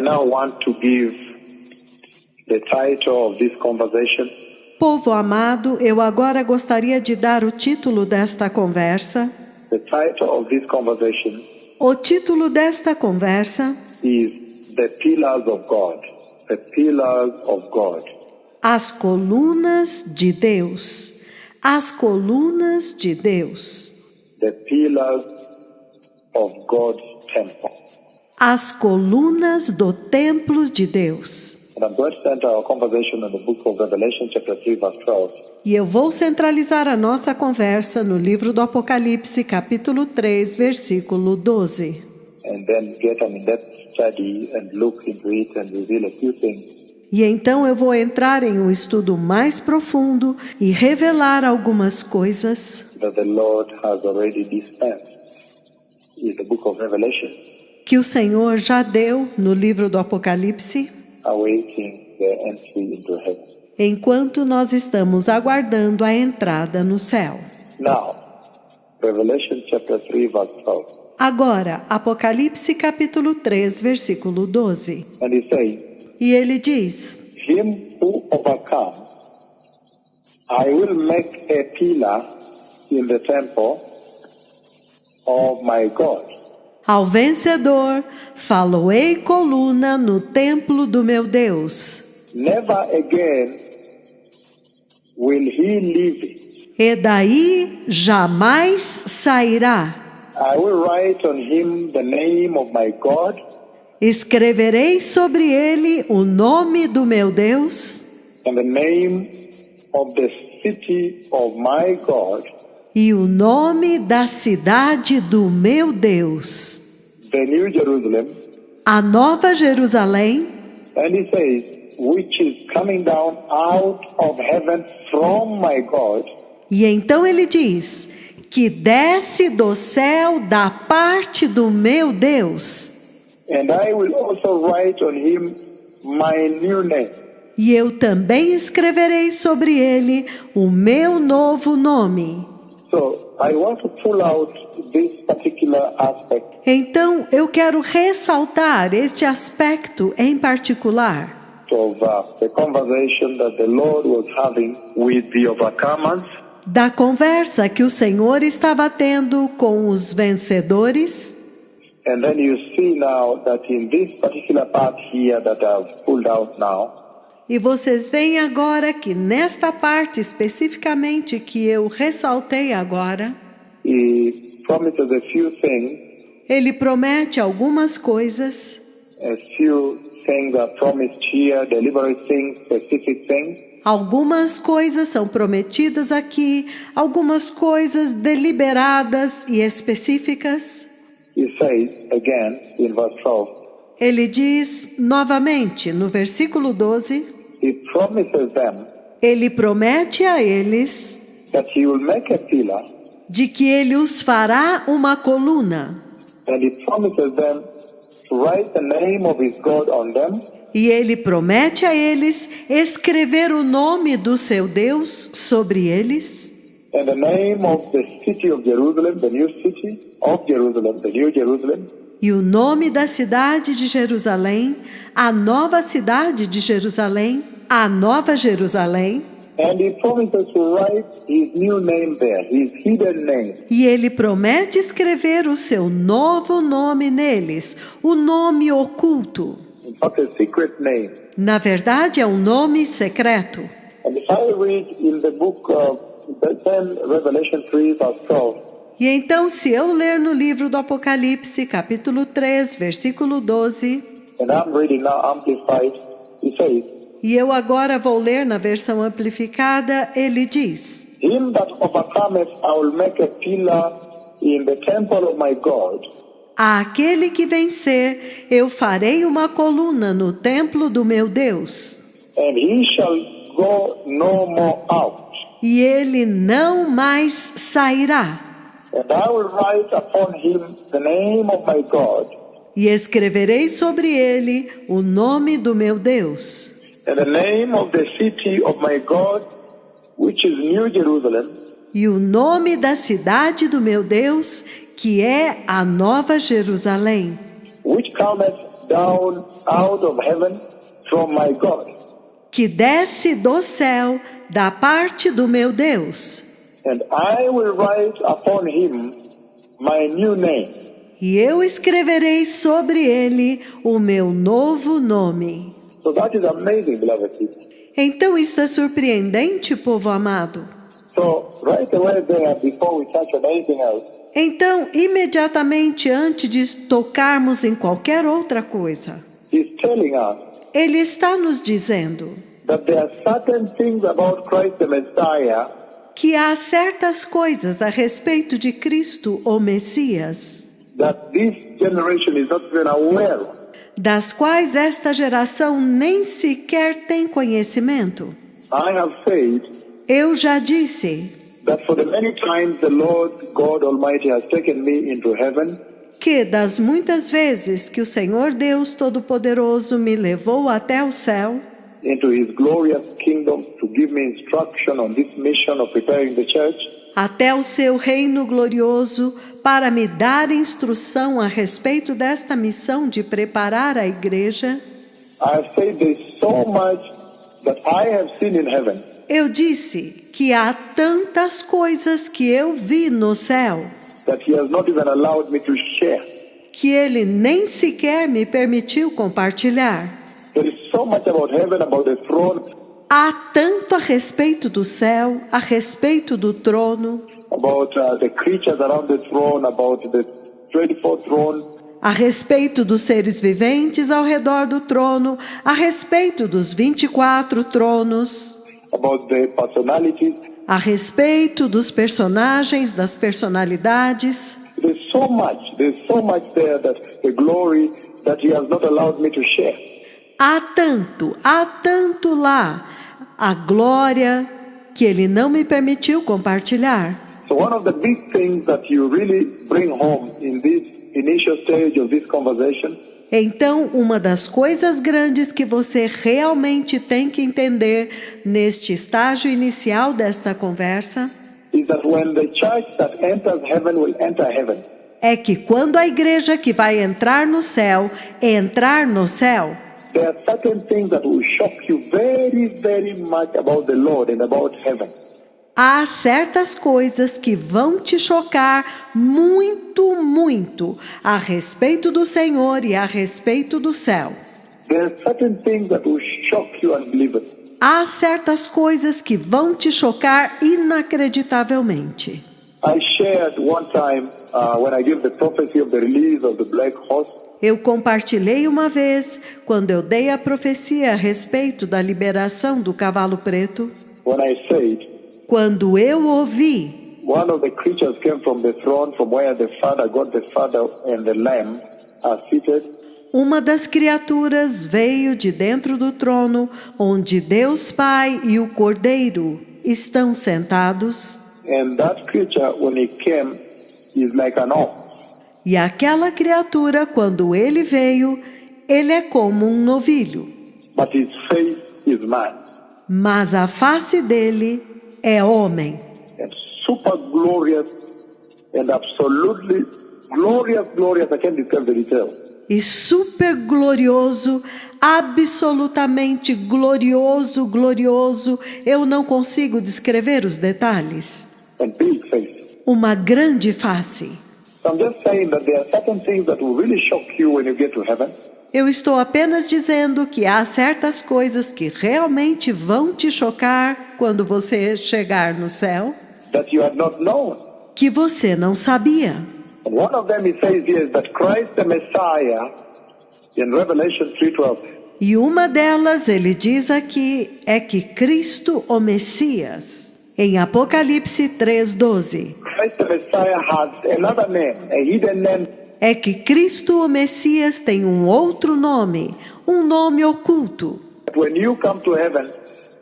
now want to give the title of this conversation. Povo amado, eu agora gostaria de dar o título desta conversa. The title of this conversation O título desta conversa is The Pillars of God. The Pillars of God. As colunas de Deus. As colunas de Deus. The Pillars of God's Temple. As colunas do templo de Deus. And I'm going to center our conversation in the book of Revelation chapter 3 verse 12. E eu vou centralizar a nossa conversa no livro do Apocalipse, capítulo 3, versículo 12. And then get an in-depth study and look into it and reveal a few things. E então eu vou entrar em um estudo mais profundo e revelar algumas coisas That the Lord has already dispensed in the book of Revelation, que o Senhor já deu no livro do Apocalipse, awaiting the entry into heaven. enquanto nós estamos aguardando a entrada no céu. Now, Revelation chapter 3 verse 12. Agora, Apocalipse capítulo 3, versículo 12. And he says, E ele diz: him who overcomes, I will make a pillar in the temple of my God. Ao vencedor, faloei coluna no templo do meu Deus. Never again will he leave it. E daí jamais sairá. I will write on him the name of my God Escreverei sobre ele o nome do meu Deus and the name of the city of my God, e o nome da cidade do meu Deus, the New Jerusalem. a Nova Jerusalém, And he says, which is coming down out of heaven from my God, e então ele diz que desce do céu da parte do meu Deus, and I will also write on him my new name. e eu também escreverei sobre ele o meu novo nome. So I want to pull out this particular aspect Então eu quero ressaltar este aspecto em particular of the conversation that the Lord was having with the overcomers, da conversa que o Senhor estava tendo com os vencedores. and then you see now that in this particular part here that I've pulled out now, E vocês veem agora que nesta parte especificamente que eu ressaltei agora, he promises a few things. ele promete algumas coisas, A few things are promised here, deliberate things, specific things. algumas coisas são prometidas aqui, algumas coisas deliberadas e específicas. He says again in verse 12, Ele diz novamente no versículo 12, he promises them ele promete a eles that he will make a pillar, de que ele os fará uma coluna. and he promises them to write the name of his God on them, E ele promete a eles escrever o nome do seu Deus sobre eles and the name of the city of Jerusalem, the new city of Jerusalem, the new Jerusalem, e o nome da cidade de Jerusalém, a nova cidade de Jerusalém, a Nova Jerusalém. and he promises to write his new name there, his hidden name. E ele promete escrever o seu novo nome neles, o nome oculto. In fact, a secret name. Na verdade, é um nome secreto. And if I read in the book of Revelation 3 verse 12, E então, se eu ler no livro do Apocalipse, capítulo 3, versículo 12, and I'm reading now Amplified, he says, e eu agora vou ler na versão amplificada, ele diz: him that overcometh I will make a pillar in the temple of my God, Àquele que vencer, eu farei uma coluna no templo do meu Deus, and he shall go no more out. e ele não mais sairá. And I will write upon him the name of my God, E escreverei sobre ele o nome do meu Deus, and the name of the city of my God, which is New Jerusalem, e o nome da cidade do meu Deus, que é a Nova Jerusalém, which cometh down out of heaven from my God. que desce do céu da parte do meu Deus. And I will write upon him my new name. E eu escreverei sobre ele o meu novo nome. So that is amazing, beloved people. Então isto é surpreendente, povo amado. So right away there, before we touch on anything else, Então, imediatamente antes de tocarmos em qualquer outra coisa, he's telling us ele está nos dizendo that there are certain things about Christ the Messiah que há certas coisas a respeito de Cristo, o Messias, that this generation is not even aware of. das quais esta geração nem sequer tem conhecimento. I have said Eu já disse that for the many times the Lord God Almighty has taken me into heaven, que das muitas vezes que o Senhor Deus Todo-Poderoso me levou até o céu, into his glorious kingdom to give me instruction on this mission of preparing the church, até o seu reino glorioso, para me dar instrução a respeito desta missão de preparar a igreja, I have said there's so much that I have seen in heaven eu disse que há tantas coisas que eu vi no céu, that he has not even allowed me to share. que ele nem sequer me permitiu compartilhar. There is so much about heaven, about the throne, Há tanto a respeito do céu, a respeito do trono, about the creatures around the throne, about the 24 throne, a respeito dos seres viventes ao redor do trono, a respeito dos 24 tronos, about the personalities. a respeito dos personagens, das personalidades. There's so much there that the glory that he has not allowed me to share. Há tanto lá, a glória que ele não me permitiu compartilhar. So one of the big things that you really bring home in this initial stage of this conversation Então, uma das coisas grandes que você realmente tem que entender neste estágio inicial desta conversa is that when the church that enters heaven will enter heaven, é que quando a igreja que vai entrar no céu, there are certain things that will shock you very, very much about the Lord and about heaven. há certas coisas que vão te chocar muito, muito a respeito do Senhor e a respeito do céu. There are certain things that will shock you unbelievably. Há certas coisas que vão te chocar inacreditavelmente. I shared one time when I gave the prophecy of the release of the black horse. Eu compartilhei uma vez, quando eu dei a profecia a respeito da liberação do cavalo preto, When I said, quando eu ouvi, one of the creatures came from the throne from where the Father, God the Father and the Lamb are seated. uma das criaturas veio de dentro do trono, onde Deus Pai e o Cordeiro estão sentados, And that creature, when he came, is like an ox. e aquela criatura, quando ele veio, ele é como um novilho, But his face is man. mas a face dele é homem. And super glorious and absolutely glorious. I can't describe the details. E super glorioso, absolutamente glorioso, eu não consigo descrever os detalhes. And big face. Uma grande face. So I'm just saying that there are certain things that will really shock you when you get to heaven. Eu estou apenas dizendo que há certas coisas que realmente vão te chocar quando você chegar no céu, That you had not known. que você não sabia. And one of them he says here is that Christ the Messiah in Revelation 3:12. E uma delas, ele diz aqui, é que Cristo, o Messias, em Apocalipse 3:12, Christ the Messiah has another name, a hidden name. é que Cristo, o Messias, tem um outro nome, um nome oculto, When you come to heaven,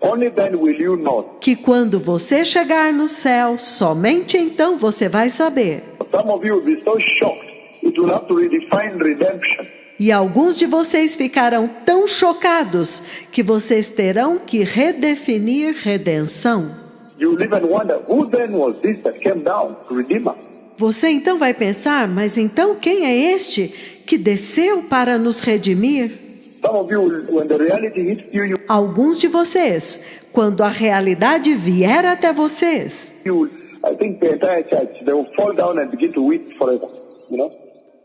only then will you know. que quando você chegar no céu, somente então você vai saber. Some of you will be so shocked, it will have to redefine redemption. E alguns de vocês ficarão tão chocados que vocês terão que redefinir redenção. You will even wonder, who then was this that came down to redeem us? Você então vai pensar, mas então quem é este que desceu para nos redimir? Some of you, when the reality hits you, Alguns de vocês, quando a realidade vier até vocês, I think the entire church, they will fall down and begin to weep forever, you know?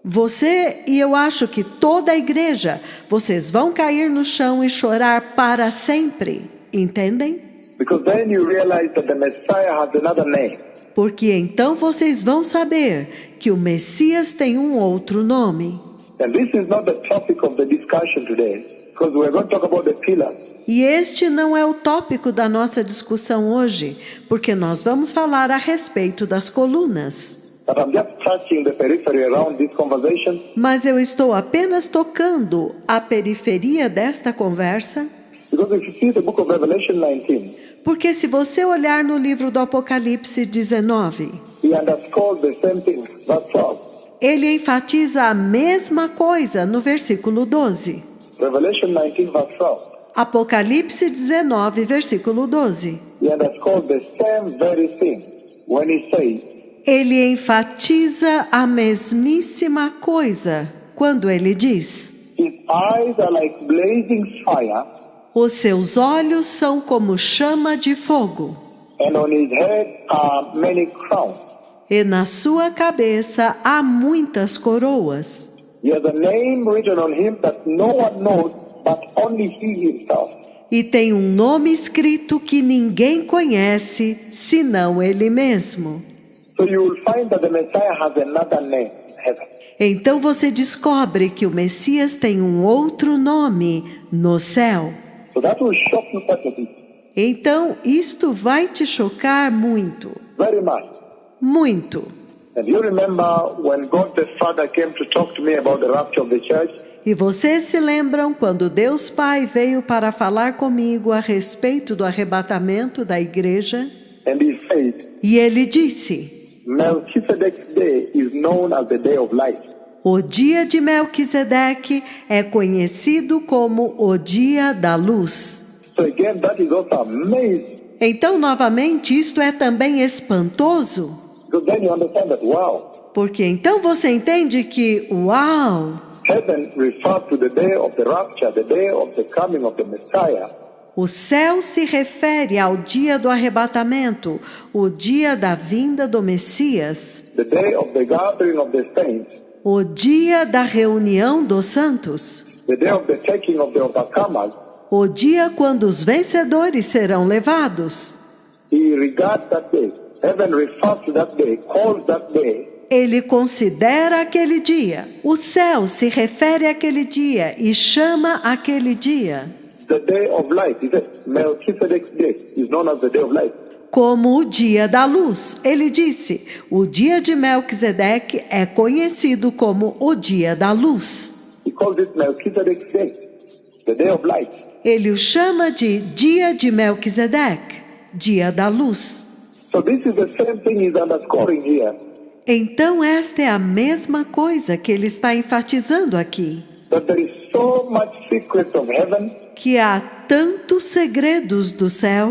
você e eu acho que toda a igreja, vocês vão cair no chão e chorar para sempre, entendem? Because then you realize that the Messiah has another name. Porque então vocês vão saber que o Messias tem um outro nome. And this is not the topic of the discussion today, because we're going to talk about the pillars. E este não é o tópico da nossa discussão hoje, porque nós vamos falar a respeito das colunas. But I'm just touching the periphery around this conversation. Mas eu estou apenas tocando a periferia desta conversa, Because if you see the book of Revelation 19, porque se você olhar no livro do Apocalipse 19, he underscores the same thing, verse 12. ele enfatiza a mesma coisa no versículo 12. Revelation 19, verse 12. Apocalipse 19, versículo 12. He underscores the same very thing when he says, Ele enfatiza a mesmíssima coisa quando ele diz: his eyes are like blazing fire, os seus olhos são como chama de fogo, and on his head are many crowns. e na sua cabeça há muitas coroas. He has a name written on him that no one knows but only he himself. E tem um nome escrito que ninguém conhece, senão ele mesmo. So you will find that the Messiah has another name in heaven. Então você descobre que o Messias tem um outro nome no céu. So that will shock you quite a bit. Então isto vai te chocar muito, Very much. muito. And you remember when God the Father came to talk to me about the rapture of the church? E vocês se lembram quando Deus Pai veio para falar comigo a respeito do arrebatamento da igreja? And he said, E ele disse: Melchizedek's day is known as the day of light. o dia de Melquisedeque é conhecido como o dia da luz. So again, that is also amazing. Então, novamente, isto é também espantoso, Because then you understand that, wow, porque então você entende que, uau, heaven refers to the day of the rapture, the day of the coming of the Messiah. o céu se refere ao dia do arrebatamento, o dia da vinda do Messias, The day of the gathering of the saints, o dia da reunião dos santos, the day of the taking of the overcomers. o dia quando os vencedores serão levados. He regards that day. Heaven refers to that day, calls that day Ele considera aquele dia, o céu se refere àquele dia e chama aquele dia the day of light. He says, Melchizedek's day is known as the day of light. como o dia da luz. Ele disse, o dia de Melquisedeque é conhecido como o dia da luz. He calls it Melchizedek's day, the day of light. Ele o chama de dia de Melquisedeque, dia da luz. So this is the same thing he's underscoring here. Então esta é a mesma coisa que ele está enfatizando aqui, That there is so much secret of heaven. que há tantos segredos do céu.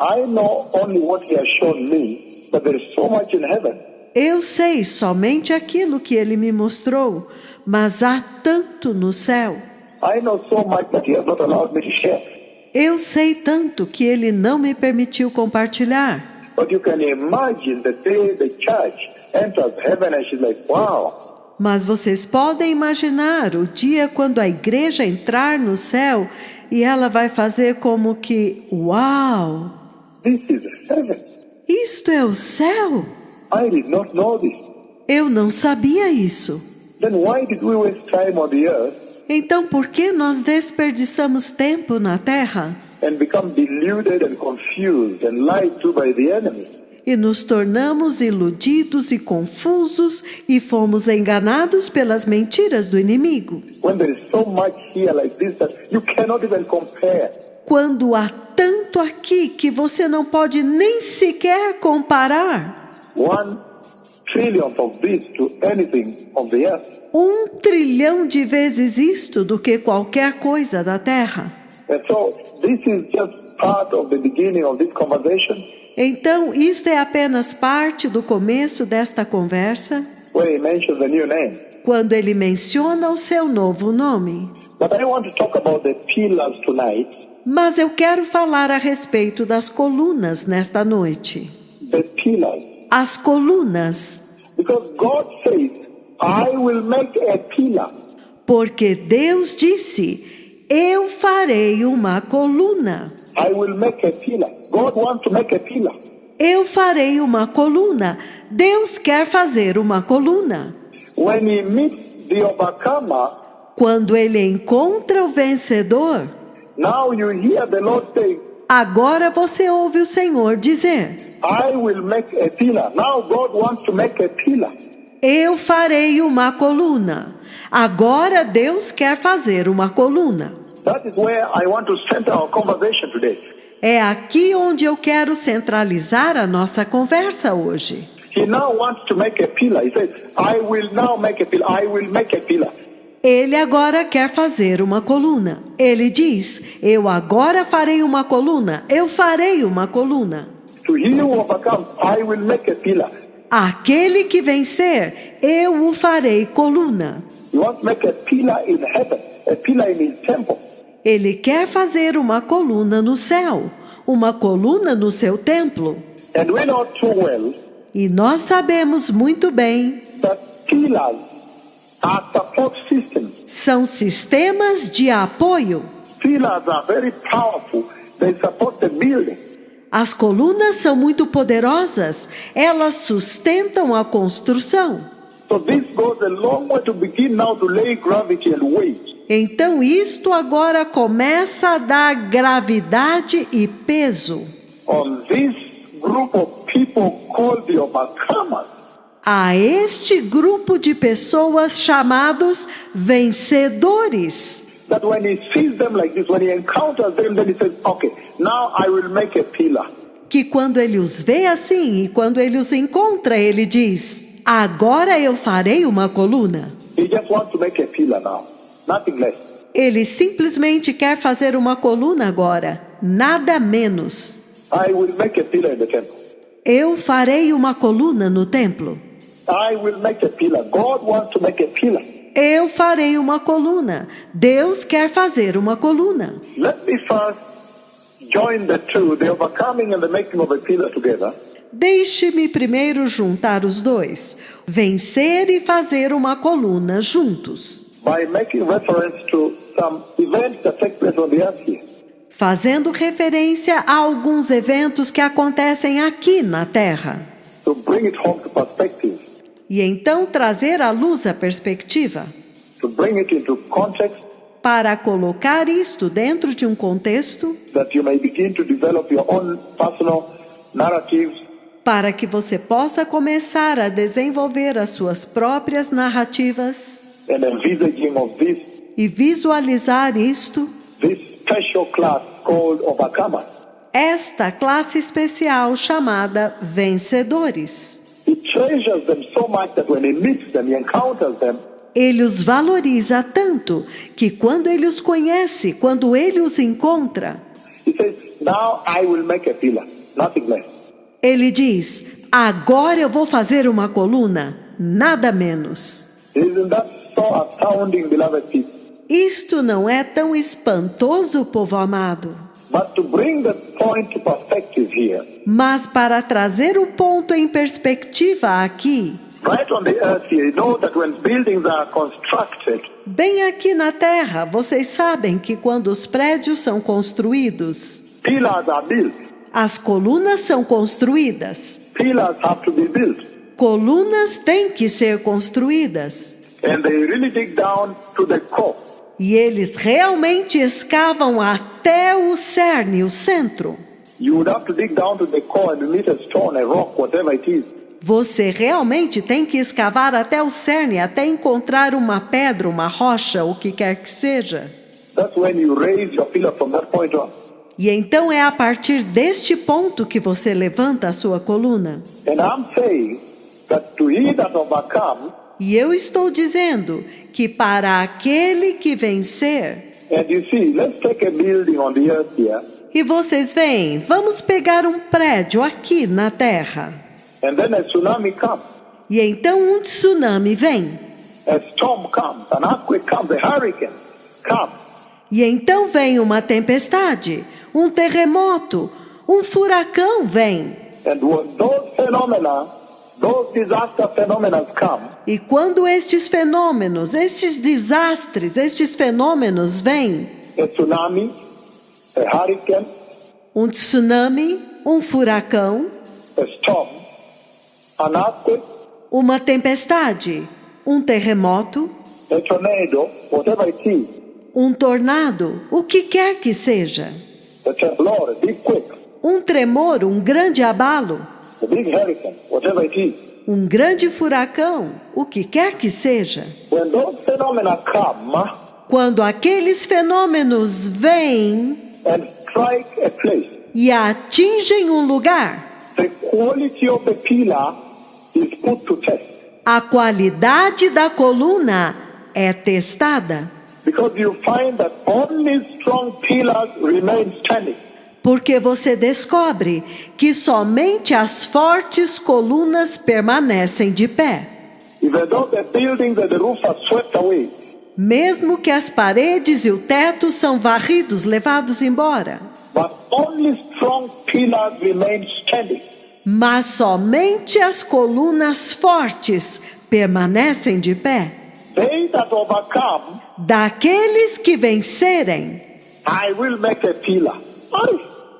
I know only what he has shown me, but there is so much in heaven. Eu sei somente aquilo que ele me mostrou, mas há tanto no céu. I know so much that he has not allowed me to share. Eu sei tanto que ele não me permitiu compartilhar. But you can imagine the day the church enters heaven and she's like, wow, Mas vocês podem imaginar o dia quando a igreja entrar no céu e ela vai fazer como que, uau, this is heaven. isto é o céu? I did not know this. Eu não sabia isso. Then why did we waste time on the earth Então por que nós desperdiçamos tempo na terra and become deluded and confused and lied to by the enemy? e nos tornamos iludidos e confusos e fomos enganados pelas mentiras do inimigo? When there is so much here like this that you cannot even compare. Quando há tanto aqui que você não pode nem sequer comparar. 1 trillion of this to anything of the earth. 1 trilhão de vezes isto do que qualquer coisa da terra. And so this is just part of the beginning of this conversation. Então, isto é apenas parte do começo desta conversa, where he mentions the new name. quando ele menciona o seu novo nome. But I want to talk about the pillars tonight. Mas eu quero falar a respeito das colunas nesta noite. The pillars. As colunas. Because God says, I will make a pillar. Porque Deus disse, eu farei uma coluna. I will make a pillar. God wants to make a pillar. Eu farei uma coluna. Deus quer fazer uma coluna. When he meets the overcomer, Quando ele encontra o vencedor, now you hear the Lord saying, agora você ouve o Senhor dizer, I will make a pillar. Now God wants to make a pillar. eu farei uma coluna. Agora Deus quer fazer uma coluna. That is where I want to center our conversation today. É aqui onde eu quero centralizar a nossa conversa hoje. He now wants to make a pillar. He says, I will now make a pillar. I will make a pillar. Ele agora quer fazer uma coluna. Ele diz, eu agora farei uma coluna. Eu farei uma coluna. To he who overcomes, I will make a pillar. Aquele que vencer, eu o farei coluna. He wants to make a pillar in heaven, a pillar in his temple. Ele quer fazer uma coluna no céu, uma coluna no seu templo. And we know too well E nós sabemos muito bem, that pillars are support systems. são sistemas de apoio. Pillars are very powerful. They support the building. As colunas são muito poderosas, elas sustentam a construção. So this goes a long way to begin now to lay gravity and weight. Então isto agora começa a dar gravidade e peso On this group of people called the overcomers. a este grupo de pessoas chamados vencedores. That when he sees them like this, when he encounters them, then he says, okay, now I will make a pillar. Que quando ele os vê assim e quando ele os encontra, ele diz, agora eu farei uma coluna. He just wants to make a pillar now, nothing less. Ele simplesmente quer fazer uma coluna agora, nada menos. I will make a pillar in the temple. Eu farei uma coluna no templo. I will make a pillar. God wants to make a pillar. Eu farei uma coluna. Deus quer fazer uma coluna. Let me first join the two, the overcoming and the making of a pillar together. Deixe-me primeiro juntar os dois. Vencer e fazer uma coluna juntos. By making reference to some events that take place on the earth here. Fazendo referência a alguns eventos que acontecem aqui na Terra. To bring it home to perspective. E então trazer à luz a perspectiva. To bring it into context. Para colocar isto dentro de um contexto. That you may begin to develop your own personal narratives. Para que você possa começar a desenvolver as suas próprias narrativas. And envisaging of this. E visualizar isto. This special class called overcomers. Esta classe especial chamada vencedores. He treasures them so much that when he meets them, he encounters them. Ele os valoriza tanto que quando ele os conhece, quando ele os encontra, He says, now I will make a pillar, nothing less. ele diz, agora eu vou fazer uma coluna, nada menos. Isn't that so astounding, beloved people? Isto não é tão espantoso, povo amado? But to bring the point to perspective here, Mas para trazer o ponto em perspectiva aqui, right on the earth here, you know that when buildings are constructed, bem aqui na Terra, vocês sabem que quando os prédios são construídos, pillars are built. as colunas são construídas. Pillars have to be built. Colunas têm que ser construídas. And they really dig down to the core. E eles realmente escavam até o cerne, o centro. You would have to dig down to the core and meet a stone, a rock, whatever it is. Você realmente tem que escavar até o cerne, até encontrar uma pedra, uma rocha, o que quer que seja. That's when you raise your pillar from that point on. E então é a partir deste ponto que você levanta a sua coluna. And I'm saying that to he that overcomes, E eu estou dizendo que para aquele que vencer, And you see, let's take a building on the earth here, E vocês veem, vamos pegar um prédio aqui na Terra. and then a tsunami comes, E então um tsunami vem. a storm comes, an earthquake comes, a hurricane comes. E então vem uma tempestade, um terremoto, um furacão vem. And when those phenomena, those disaster phenomena come, E quando estes fenômenos, estes desastres, estes fenômenos vêm, a tsunami, a hurricane, um tsunami, um furacão, a storm, an earthquake, uma tempestade, um terremoto, a tornado, whatever it is, um tornado, o que quer que seja, a temblor, a big quake, um tremor, um grande abalo, a big hurricane, whatever it is. um grande furacão, o que quer que seja. When those phenomena come Quando aqueles fenômenos vêm and strike a place, e atingem um lugar, the quality of the pillar is put to test. a qualidade da coluna é testada, Because you find that only strong pillars remain standing. porque você descobre que somente as fortes colunas permanecem de pé. Even though the buildings and the roofs are swept away, Mesmo que as paredes e o teto são varridos, levados embora. but only strong pillars remain standing. Mas somente as colunas fortes permanecem de pé. They that overcome, Daqueles que vencerem, I will make a pillar. Aye,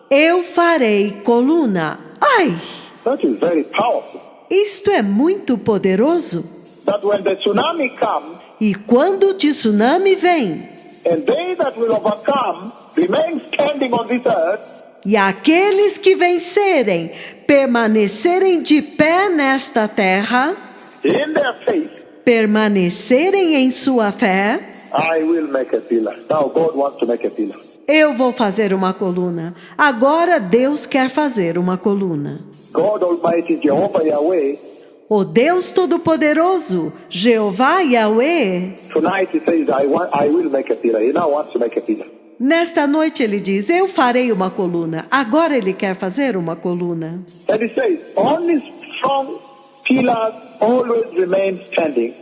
eu farei coluna. Ai, that is very powerful. isto é muito poderoso. That when the tsunami comes, E quando o tsunami vem, and they that will overcome remain standing on this earth, e aqueles que vencerem permanecerem de pé nesta terra, in their faith, permanecerem em sua fé, I will make a pillar. Now God wants to make a pillar. eu vou fazer uma coluna. Agora Deus quer fazer uma coluna. God Almighty, Jehovah Yahweh, O Deus Todo-Poderoso, Jeová Yahweh, tonight he says, I will make a pillar. He now wants to make a pillar. nesta noite ele diz, eu farei uma coluna. Agora ele quer fazer uma coluna. And he says, only strong pillars always remain standing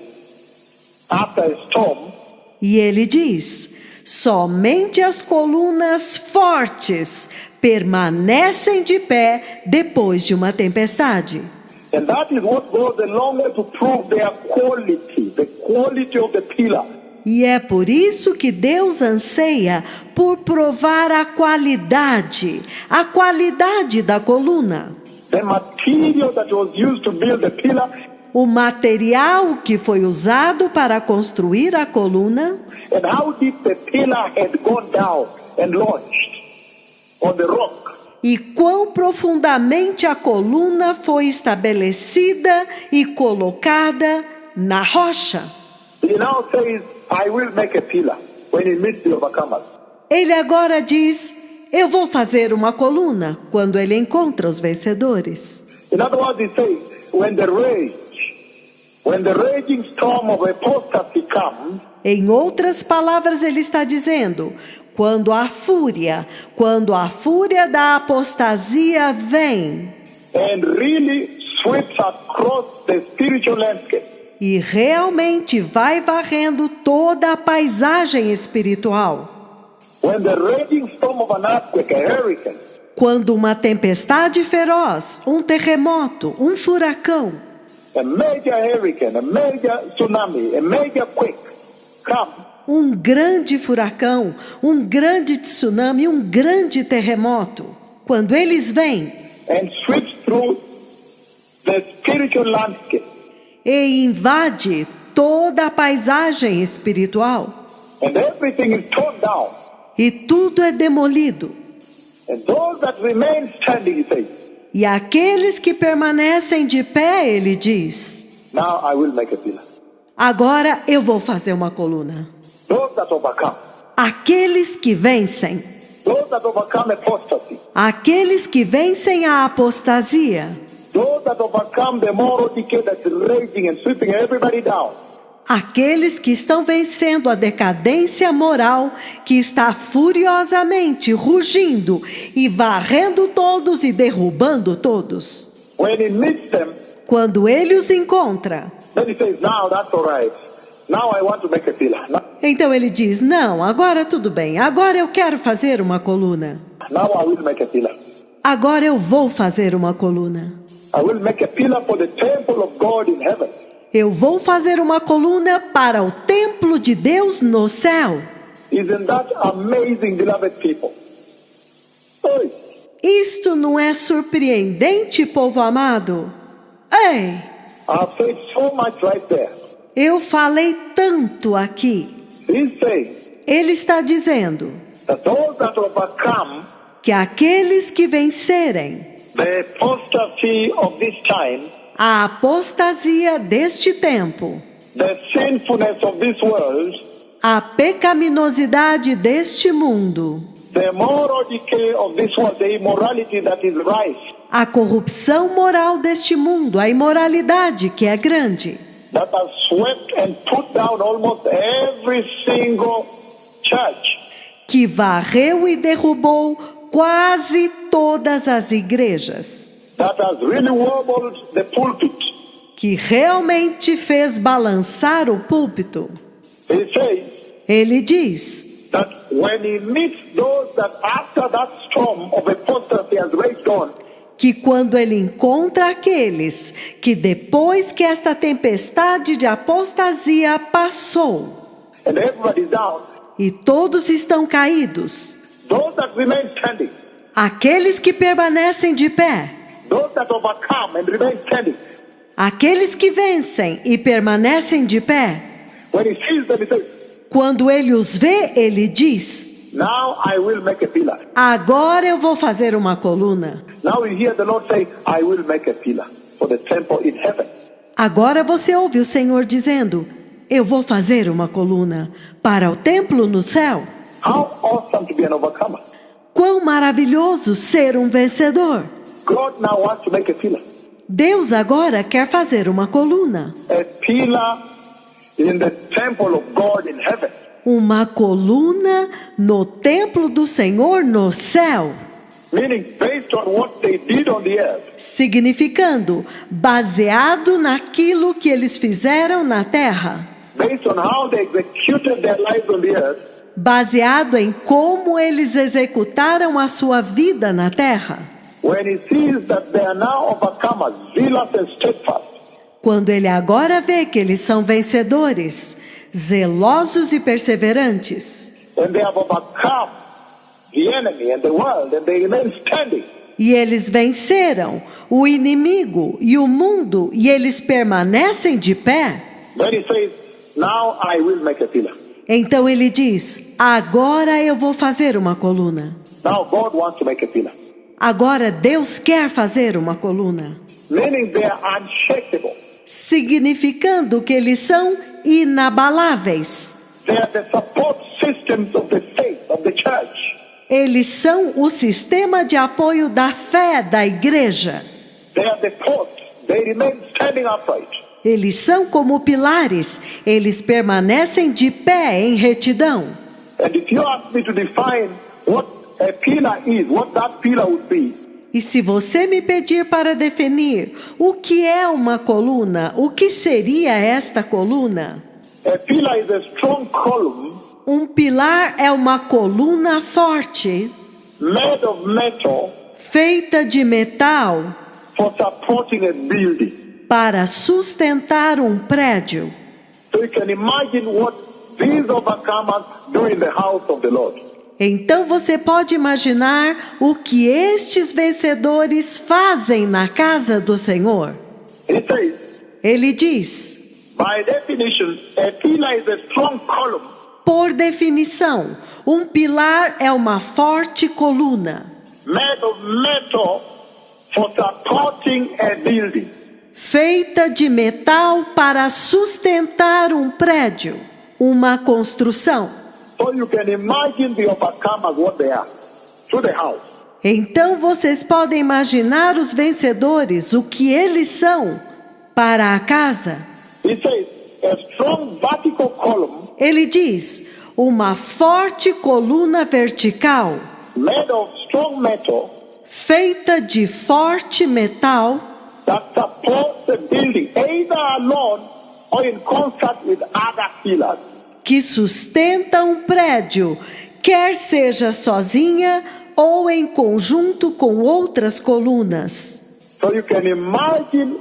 after a storm, E ele diz, somente as colunas fortes permanecem de pé depois de uma tempestade. and that is what goes a long way to prove their quality, the quality of the pillar. E é por isso que Deus anseia por provar a qualidade da coluna. The material that was used to build the pillar, O material que foi usado para construir a coluna and how deep the pillar had gone down and lodged on the rock. e quão profundamente a coluna foi estabelecida e colocada na rocha. He now says, I will make a pillar when he meets the overcomers. Ele agora diz, eu vou fazer uma coluna quando ele encontra os vencedores. In other words, he says, when the raging storm of apostasy comes, Em outras palavras, ele está dizendo, quando a fúria da apostasia vem and really sweeps across the spiritual landscape, e realmente vai varrendo toda a paisagem espiritual, when the raging storm of an earthquake, a hurricane, quando uma tempestade feroz, um terremoto, um furacão, a major hurricane, a major tsunami, a major quake comes, um grande furacão, um grande tsunami, um grande terremoto, quando eles vêm and sweeps through the spiritual landscape, e invade toda a paisagem espiritual, and everything is torn down, e tudo é demolido, and those that remain standing, he says, e aqueles que permanecem de pé, ele diz, now I will make a pillar. agora eu vou fazer uma coluna. Those that overcome, Aqueles que vencem, those that overcome apostasy, aqueles que vencem a apostasia, those that overcome the moral decay that's raging and sweeping everybody down, Aqueles que estão vencendo a decadência moral, que está furiosamente rugindo e varrendo todos e derrubando todos. When he meets them, Quando ele os encontra, then he says, now that's all right. Now I want to make a pillar. então ele diz: não, agora tudo bem, agora eu quero fazer uma coluna. Now I will make a pillar. Agora eu vou fazer uma coluna. I will make a pillar for the temple of God in heaven. Eu vou fazer uma coluna para o templo de Deus no céu. Isn't that amazing, beloved people? Oi. Isto não é surpreendente, povo amado? Ei, I've said so much right there. eu falei tanto aqui. He's saying Ele está dizendo that those that overcome que aqueles que vencerem the apostasy of this time, a apostasia deste tempo, the sinfulness of this world, a pecaminosidade deste mundo, the moral decay of this world, the immorality that is rife, a corrupção moral deste mundo, a imoralidade que é grande, that has swept and put down almost every single church, que varreu e derrubou quase todas as igrejas, that has really wobbled the pulpit. que realmente fez balançar o púlpito. He says Ele diz that when he meets those that after that storm of apostasy has raged on, que quando ele encontra aqueles que depois que esta tempestade de apostasia passou and everybody's down, e todos estão caídos, those that remain standing, aqueles que permanecem de pé, those that overcome and remain standing, aqueles que vencem e permanecem de pé, when he sees them, he says, quando ele os vê, ele diz: now I will make a pillar. agora eu vou fazer uma coluna. Now we hear the Lord say, I will make a pillar for the temple in heaven. Agora você ouve o Senhor dizendo: eu vou fazer uma coluna para o templo no céu. How awesome to be an overcomer. Quão maravilhoso ser um vencedor. God now wants to make a pillar. Deus agora quer fazer uma coluna. A pillar in the temple of God in heaven. Uma coluna no templo do Senhor no céu. Meaning based on what they did on the earth. Significando, baseado naquilo que eles fizeram na terra. Based on how they executed their lives on the earth. Baseado em como eles executaram a sua vida na terra. When he sees that they are now overcomers, zealous and steadfast. Quando ele agora vê que eles são vencedores, zelosos e perseverantes, And they have overcome the enemy and the world and they remain standing. e eles venceram o inimigo e o mundo, e eles permanecem de pé, Then he says, now I will make a pillar. então ele diz: agora eu vou fazer uma coluna. Now God wants to make a pillar. Agora Deus quer fazer uma coluna. Meaning they are unshakable. Significando que eles são inabaláveis. They are the support systems of the faith, of the church. Eles são o sistema de apoio da fé da igreja. They are the posts. They remain standing upright. Eles são como pilares. Eles permanecem de pé em retidão. And if you ask me to define what a pillar is, what that pillar would be, E se você me pedir para definir o que é uma coluna, o que seria esta coluna? a pillar is a strong column Um pilar é uma coluna forte, made of metal feita de metal, for supporting a building. para sustentar um prédio. So you can imagine what these overcomers do in the house of the Lord. Então você pode imaginar o que estes vencedores fazem na casa do Senhor. He says, Ele diz: by definition, a pillar is a strong column por definição, um pilar é uma forte coluna, made of metal for supporting a building. feita de metal para sustentar um prédio, uma construção. So you can imagine the overcomers, what they are, to the house. Então vocês podem imaginar os vencedores, o que eles são para a casa. He says, a strong vertical column Ele diz: uma forte coluna vertical, made of strong metal feita de forte metal, that supports the building either alone or in concert with other pillars. que sustenta um prédio, quer seja sozinha ou em conjunto com outras colunas. So you can imagine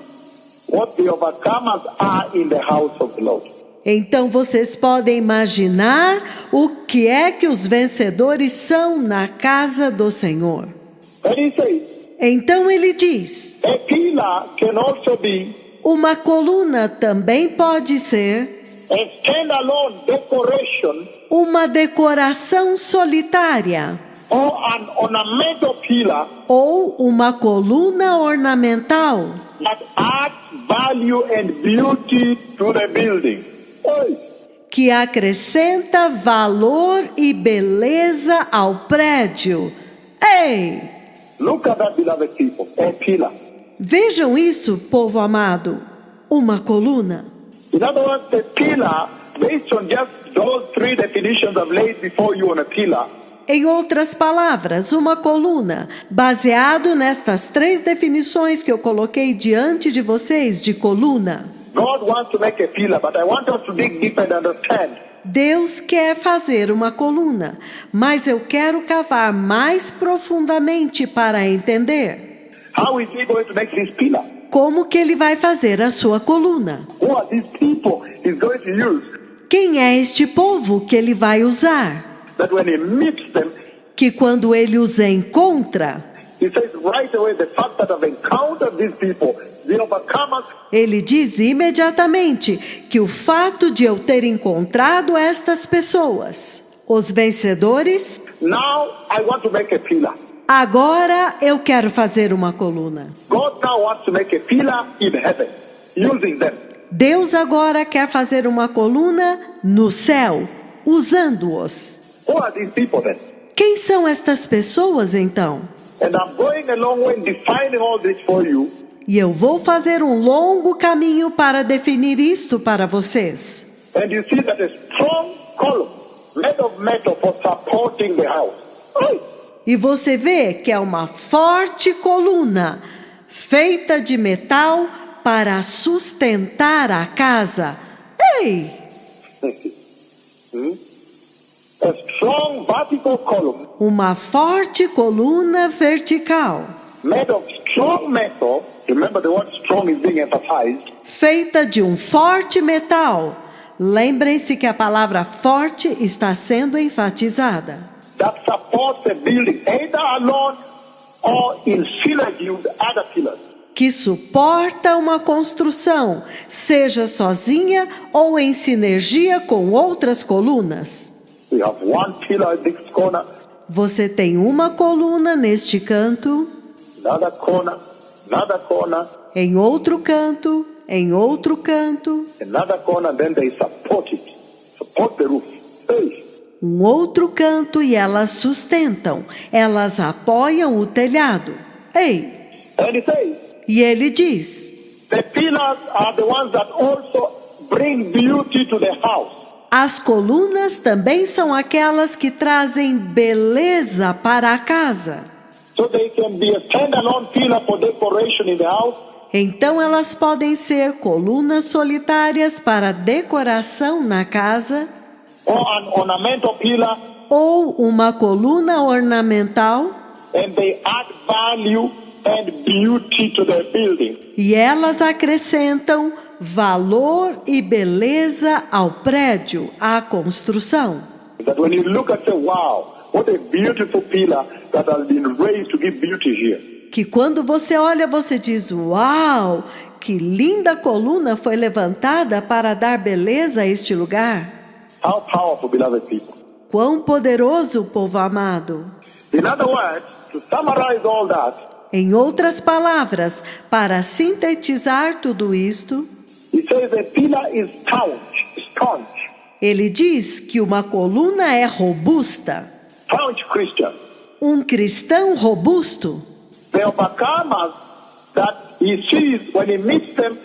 what the overcomers are in the house of the Lord. Então vocês podem imaginar o que é que os vencedores são na casa do Senhor. And he says, Então ele diz: a pillar can also be uma coluna também pode ser a standalone decoration uma decoração solitária or an ornamental pillar ou uma coluna ornamental that adds value and beauty to the building. Hey, que acrescenta valor e beleza ao prédio. Ei! look at that, beloved people. A pillar. Vejam isso, povo amado. Uma coluna. In other words, the pillar, based on just those three definitions I've laid before you on a pillar, Em outras palavras, uma coluna, baseado nestas 3 definições que eu coloquei diante de vocês de coluna. God wants to make a pillar, but I want us to dig deep and understand. Deus quer fazer uma coluna, mas eu quero cavar mais profundamente para entender How is he going to make this pillar? como que ele vai fazer a sua coluna. Who are these people he's going to use? Quem é este povo que ele vai usar? That when he meets them, Que quando ele os encontra, he says right away, the fact that I've encountered these people, the overcomers, ele diz imediatamente que o fato de eu ter encontrado estas pessoas, os vencedores, now I want to make a pillar. agora eu quero fazer uma coluna. God now wants to make a pillar in heaven, using them. Deus agora quer fazer uma coluna no céu, usando-os. Who are these people then? Quem são estas pessoas então? And I'm going a long way in defining all this for you. E eu vou fazer um longo caminho para definir isto para vocês. And you see that a strong column made of metal for supporting the house. Right. E você vê que é uma forte coluna feita de metal para sustentar a casa. Ei! A strong vertical column Uma forte coluna vertical made of strong metal. Remember, the word strong is being emphasized. feita de um forte metal. Lembrem-se que a palavra forte está sendo enfatizada. That supports the building either alone or in synergy with other pillars. Que suporta uma construção, seja sozinha ou em sinergia com outras colunas. We have one pillar in this corner, Você tem uma coluna neste canto, another corner, another corner, em outro canto, em outro canto, another corner, and then they support it, support the roof. Hey. um outro canto e elas sustentam, elas apoiam o telhado. Ei! And he says, E ele diz: the pillars are the ones that also bring beauty to the house. as colunas também são aquelas que trazem beleza para a casa. So they can be a standalone pillar for decoration in the house, Então elas podem ser colunas solitárias para decoração na casa or an ornamental pillar, ou uma coluna ornamental and they add value and beauty to their building. e elas acrescentam valor e beleza ao prédio, à construção. That when you look and say, wow, what a beautiful pillar that has been raised to give beauty here. Que quando você olha, você diz: uau, que linda coluna foi levantada para dar beleza a este lugar. How powerful, beloved people. Quão poderoso, povo amado. In other words, to summarize all that, Em outras palavras, para sintetizar tudo isto, he says a pillar is staunch, ele diz que uma coluna é robusta. staunch Christian. Um cristão robusto, The overcomers that he sees when he meets them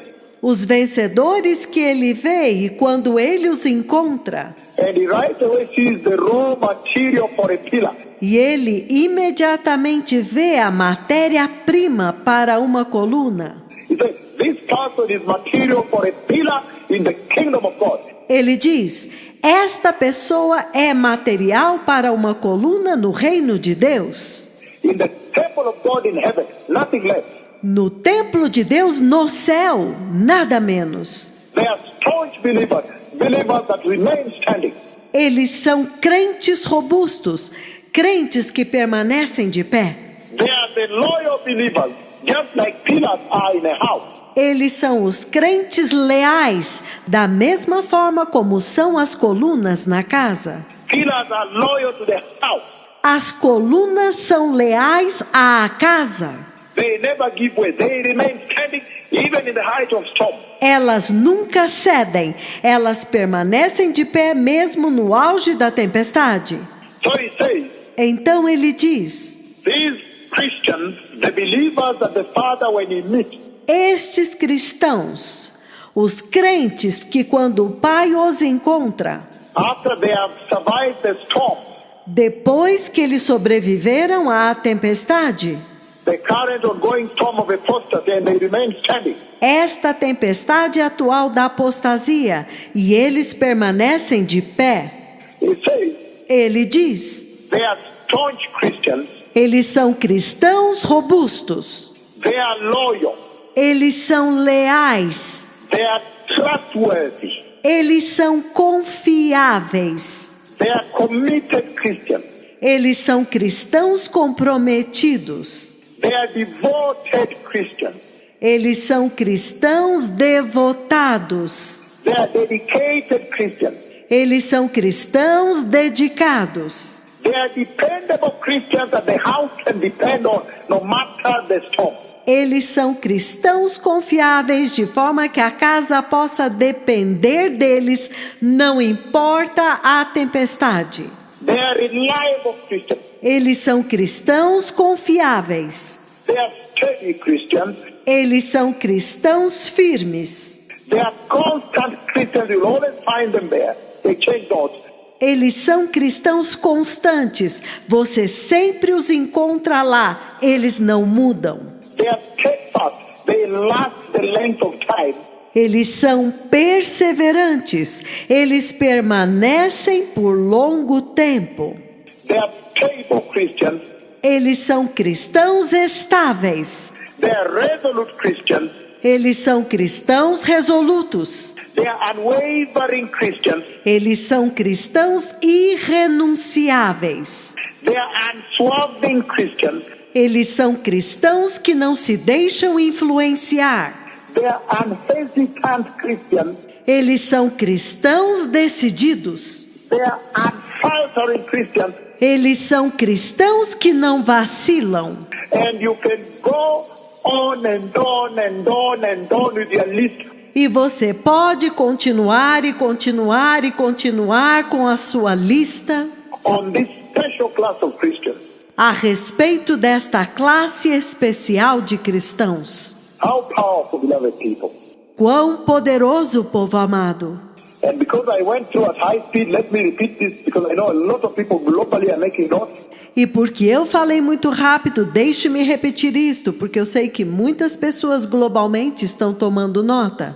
Os vencedores que ele vê e quando ele os encontra. And he right away sees the raw material for a pillar. E ele imediatamente vê a matéria-prima para uma coluna. He says, this person is material for a pillar in the kingdom of God. Ele diz: esta pessoa é material para uma coluna no reino de Deus. In the temple of God in heaven, nothing less. No templo de Deus no céu, nada menos. They are staunch believers, believers that remain standing. Eles são crentes robustos, crentes que permanecem de pé. They are the loyal believers, just like pillars are in a house. Eles são os crentes leais, da mesma forma como são as colunas na casa. Pillars are loyal to the house. As colunas são leais à casa. They never give way. They remain standing even in the height of storm. Elas nunca cedem, elas permanecem de pé mesmo no auge da tempestade. So he says, Então ele diz: these Christians, the believers that the Father, when he meets, estes cristãos, os crentes que quando o Pai os encontra, after they have survived the storm, depois que eles sobreviveram à tempestade, the current ongoing storm of apostasy, and they remain standing. esta tempestade atual da apostasia, e eles permanecem de pé, He says, ele diz: they are staunch Christians. eles são cristãos robustos, They are loyal. eles são leais, They are trustworthy. eles são confiáveis, They are committed Christians. eles são cristãos comprometidos, They are devoted Christians. eles são cristãos devotados, They are dedicated Christians. eles são cristãos dedicados, They are dependable Christians that the house can depend on no matter the storm. eles são cristãos confiáveis de forma que a casa possa depender deles, não importa a tempestade. They are reliable Christians. Eles são cristãos confiáveis. They are steady Christians. Eles são cristãos firmes. They are constant Christians. You'll always find them there. They change not. Eles são cristãos constantes. Você sempre os encontra lá. Eles não mudam. They are steadfast. They last the length of time. Eles são perseverantes. Eles permanecem por longo tempo. They are stable Christians. Eles são cristãos estáveis. They are resolute Christians. Eles são cristãos resolutos. They are unwavering Christians. Eles são cristãos irrenunciáveis. They are unswerving Christians. Eles são cristãos que não se deixam influenciar. They are unhesitant Christians. Eles são cristãos decididos. They are unfaltering Christians. Eles são cristãos que não vacilam. And you can go on and on and on and on with your list. E você pode continuar e continuar e continuar com a sua lista On this special class of Christians. a respeito desta classe especial de cristãos. How powerful, beloved people. Quão poderoso, povo amado. And because I went through at high speed, let me repeat this because I know a lot of people globally are making notes. E porque eu falei muito rápido, deixe-me repetir isto, porque eu sei que muitas pessoas globalmente estão tomando nota.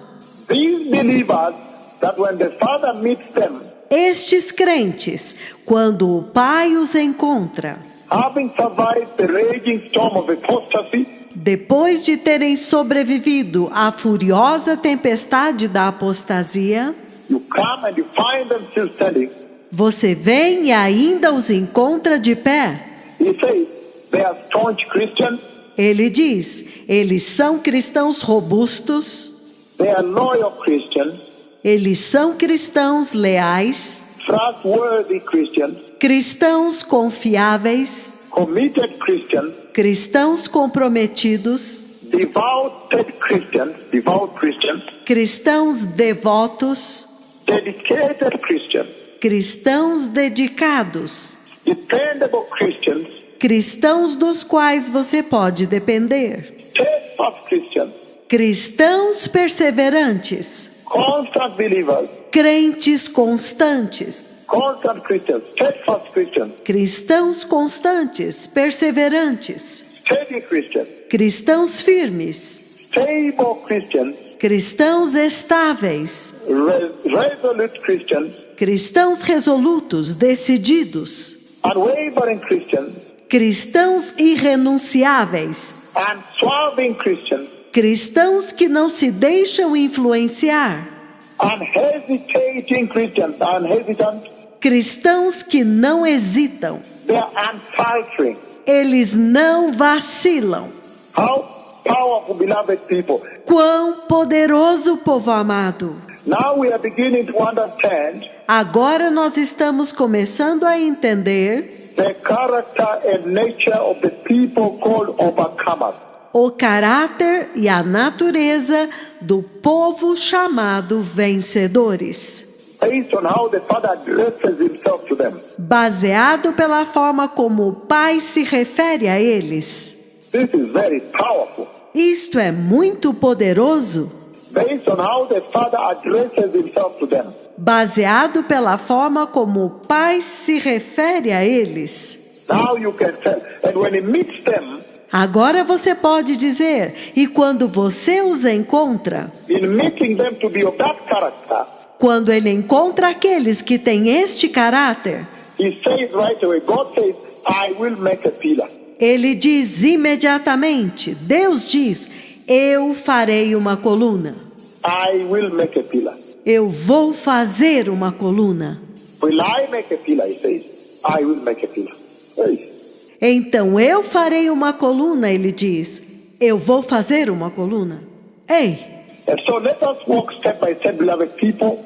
These believers, that when the Father meets them, Estes crentes, quando o Pai os encontra, having survived the raging storm of apostasy, depois de terem sobrevivido à furiosa tempestade da apostasia, you come and you find them still standing. você vem e ainda os encontra de pé. He says, they are staunch Christians, Ele diz, eles são cristãos robustos, they are loyal Christians, eles são cristãos leais, trustworthy Christians, cristãos confiáveis, committed Christians, cristãos comprometidos, devout Christians, cristãos devotos, dedicated Christians, cristãos dedicados, dependable Christians, cristãos dos quais você pode depender, steadfast Christians, cristãos perseverantes, constant believers, crentes constantes, constant Christians, steadfast Christians, cristãos constantes, perseverantes, steady Christians, cristãos firmes, stable Christians, cristãos estáveis, resolute Christians, cristãos resolutos, decididos, unwavering Christians, cristãos irrenunciáveis, unswerving Christians, cristãos que não se deixam influenciar, unhesitating Christians, unhesitant, cristãos que não hesitam, they are unfaltering. eles não vacilam. How powerful, beloved people. Quão poderoso, povo amado! Now we are beginning to understand Agora nós estamos começando a entender the character and nature of the people called overcomers. o caráter e a natureza do povo chamado vencedores, Based on how the Father addresses himself to them. baseado pela forma como o Pai se refere a eles. This is very powerful. Isto é muito poderoso, Based on how the Father addresses himself to them. baseado pela forma como o Pai se refere a eles. Now you can tell. And when he meets them, Agora você pode dizer, e quando você os encontra, in meeting them to be of that character, quando ele encontra aqueles que têm este caráter, he says right away, God says, I will make a pillar. ele diz imediatamente, Deus diz, eu farei uma coluna. I will make a pillar. Eu vou fazer uma coluna. Will I make a pillar? He says, I will make a pillar. Hey. Então eu farei uma coluna, ele diz. Eu vou fazer uma coluna. Ei, And so let us walk step by step, beloved people,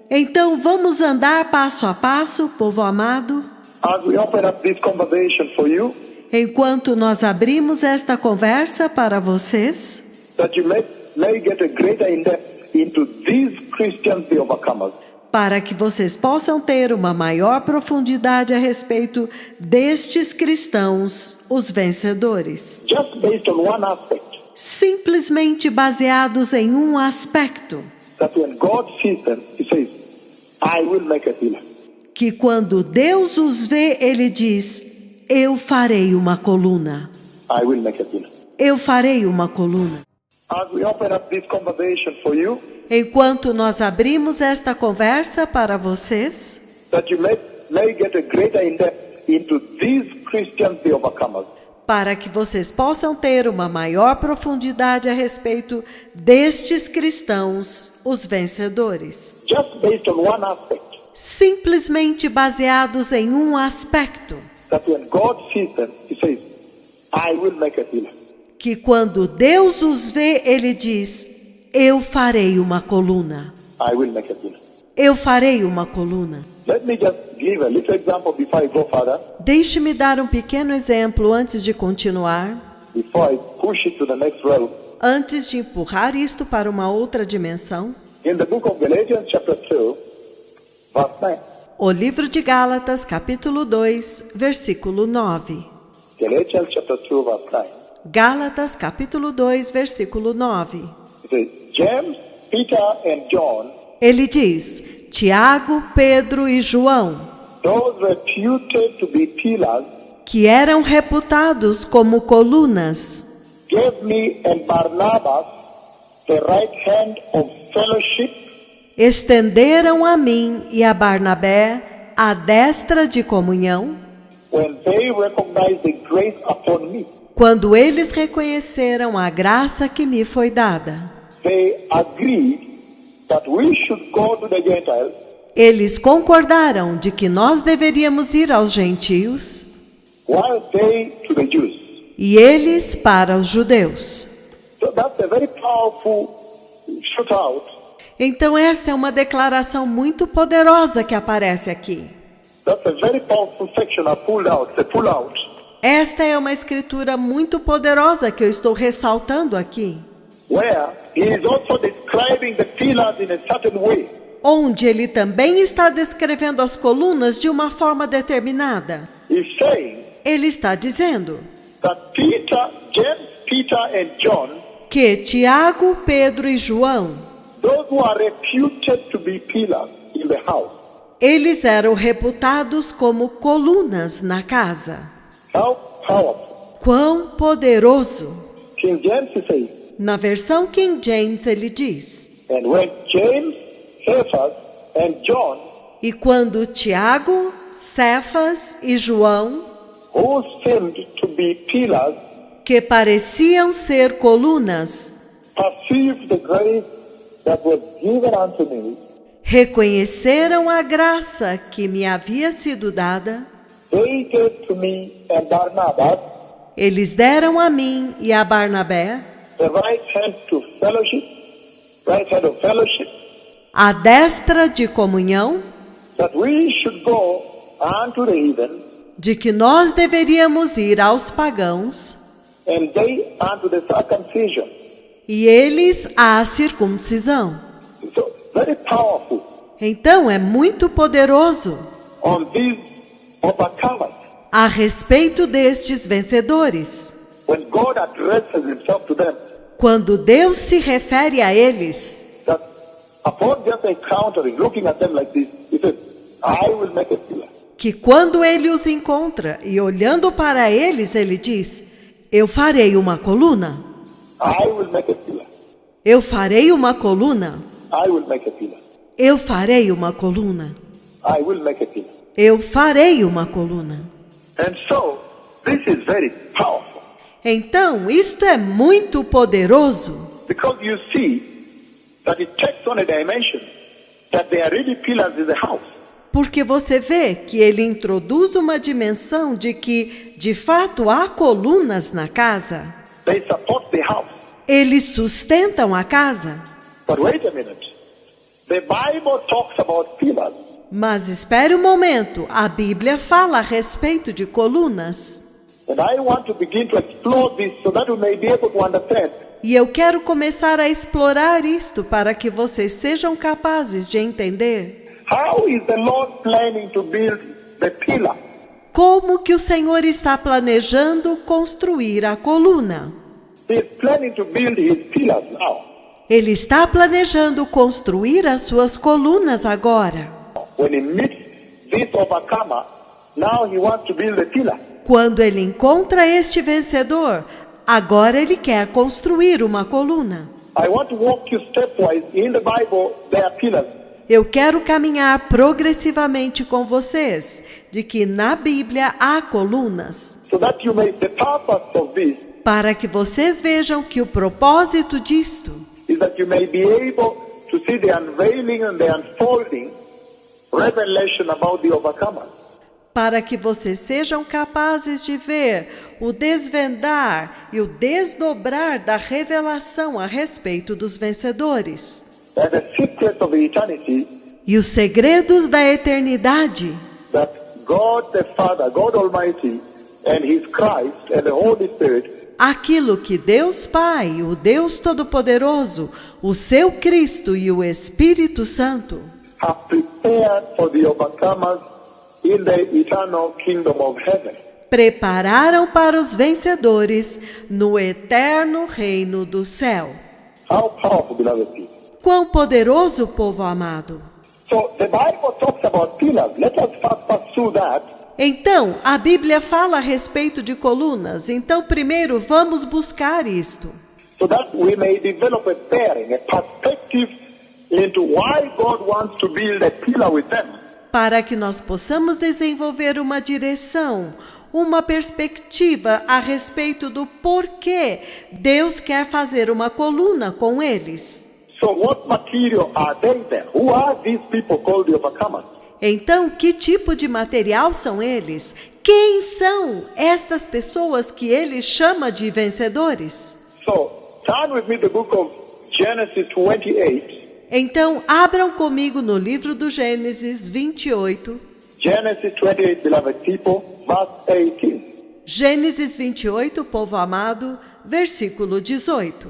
então vamos andar passo a passo, povo amado, as we open up this conversation for you, enquanto nós abrimos esta conversa para vocês, that you may get a greater in-depth into these Christians, the overcomers. para que vocês possam ter uma maior profundidade a respeito destes cristãos, os vencedores. Just based on one aspect, Simplesmente baseados em um aspecto, that when God sees them, he says, I will make a pillar. que quando Deus os vê, ele diz, eu farei uma coluna. I will make a pillar. Eu farei uma coluna. As we open up this conversation for you, Enquanto nós abrimos esta conversa para vocês, that you may get a greater in-depth into these Christians, the overcomers. para que vocês possam ter uma maior profundidade a respeito destes cristãos, os vencedores. Just based on one aspect, Simplesmente baseados em um aspecto, that when God sees them, he says, I will make a pillar. que quando Deus os vê, ele diz, eu farei uma coluna. I will make a pillar. Eu farei uma coluna. Let me just give a little example before I go further, Deixe-me dar um pequeno exemplo antes de continuar, before I push it to the next realm. antes de empurrar isto para uma outra dimensão. In the book of Galatians chapter 2, verse 9. O livro de Gálatas, capítulo 2, versículo 9. Galatians chapter 2, verse 9. Gálatas, capítulo 2, versículo 9. It says, James, Peter, and John, Ele diz, Tiago, Pedro e João, those reputed to be pillars, que eram reputados como colunas, gave me and Barnabas the right hand of fellowship estenderam a mim e a Barnabé a destra de comunhão, when they recognized the grace upon me. quando eles reconheceram a graça que me foi dada. They agreed that we should go to the Gentiles Eles concordaram de que nós deveríamos ir aos gentios while they to the Jews. e eles para os judeus. So that's a very powerful shootout. Então esta é uma declaração muito poderosa que aparece aqui. That's a very powerful section I pulled out, the pull out. Esta é uma escritura muito poderosa que eu estou ressaltando aqui, Where he is also describing the pillars in a certain way. onde ele também está descrevendo as colunas de uma forma determinada. He's saying Ele está dizendo that James, Peter, and John que Tiago, Pedro e João, those who are reputed to be pillars in the house, eles eram reputados como colunas na casa. how powerful. Quão poderoso! King James says, Na versão King James ele diz: and when James, Cephas, and John, e quando Tiago, Cefas e João, who seemed to be pillars, que pareciam ser colunas, perceived the grace that was given unto me, reconheceram a graça que me havia sido dada, they gave to me and Barnabas eles deram a mim e a Barnabé the right hand to fellowship, right hand of fellowship, a destra de comunhão, that we should go unto the heathen, de que nós deveríamos ir aos pagãos, and they unto the circumcision. e eles à circuncisão. So very powerful Então é muito poderoso on these overcomers. a respeito destes vencedores. When God addresses himself to them, Quando Deus se refere a eles, that upon just encountering, looking at them like this, he says, I will make a pillar. que quando ele os encontra e olhando para eles, ele diz: eu farei uma coluna, I will make a pillar. eu farei uma coluna, I will make a pillar. eu farei uma coluna, I will make a pillar. eu farei uma coluna. And so, this is very powerful. Então, isto é muito poderoso, Because you see that it takes on a dimension that they are really pillars in the house. porque você vê que ele introduz uma dimensão de que, de fato, há colunas na casa. They support the house. Eles sustentam a casa. But wait a minute. The Bible talks about pillars. Mas espere um momento, a Bíblia fala a respeito de colunas. And I want to begin to explore this so that you may be able to understand E eu quero começar a explorar isto para que vocês sejam capazes de entender how is the Lord planning to build the pillar. como que o Senhor está planejando construir a coluna. He is planning to build his pillars now. Ele está planejando construir as suas colunas agora. When he meets this overcomer, now he wants to build a pillar. Quando ele encontra este vencedor, agora ele quer construir uma coluna. I want to walk you stepwise. In the Bible, there are pillars. Eu quero caminhar progressivamente com vocês, de que na Bíblia há colunas, So that you may, the purpose of this para que vocês vejam que o propósito disto is that you may be able to see the unveiling and the unfolding revelation about the overcomer. para que vocês sejam capazes de ver o desvendar e o desdobrar da revelação a respeito dos vencedores And the secrets of eternity e os segredos da eternidade that God the Father, God Almighty, and His Christ and the Holy Spirit aquilo que Deus Pai, o Deus Todo-Poderoso, o seu Cristo e o Espírito Santo have prepared for the overcomers in the eternal kingdom of heaven. prepararam para os vencedores no eterno reino do céu. How powerful, beloved people. Quão poderoso, povo amado! So the Bible talks about pillars. Let us first pursue that. Então, a Bíblia fala a respeito de colunas. Então, primeiro, vamos buscar isto, So that we may develop a bearing, a perspective into why God wants to build a pillar with them. para que nós possamos desenvolver uma direção, uma perspectiva a respeito do porquê Deus quer fazer uma coluna com eles. So what material are they then? Who are these people called the overcomers? Então, que tipo de material são eles? Quem são estas pessoas que ele chama de vencedores? So turn with me the book of Genesis 28. Então, abram comigo no livro do Gênesis 28. Genesis 28, beloved people, verse 18. Gênesis 28, povo amado, versículo 18.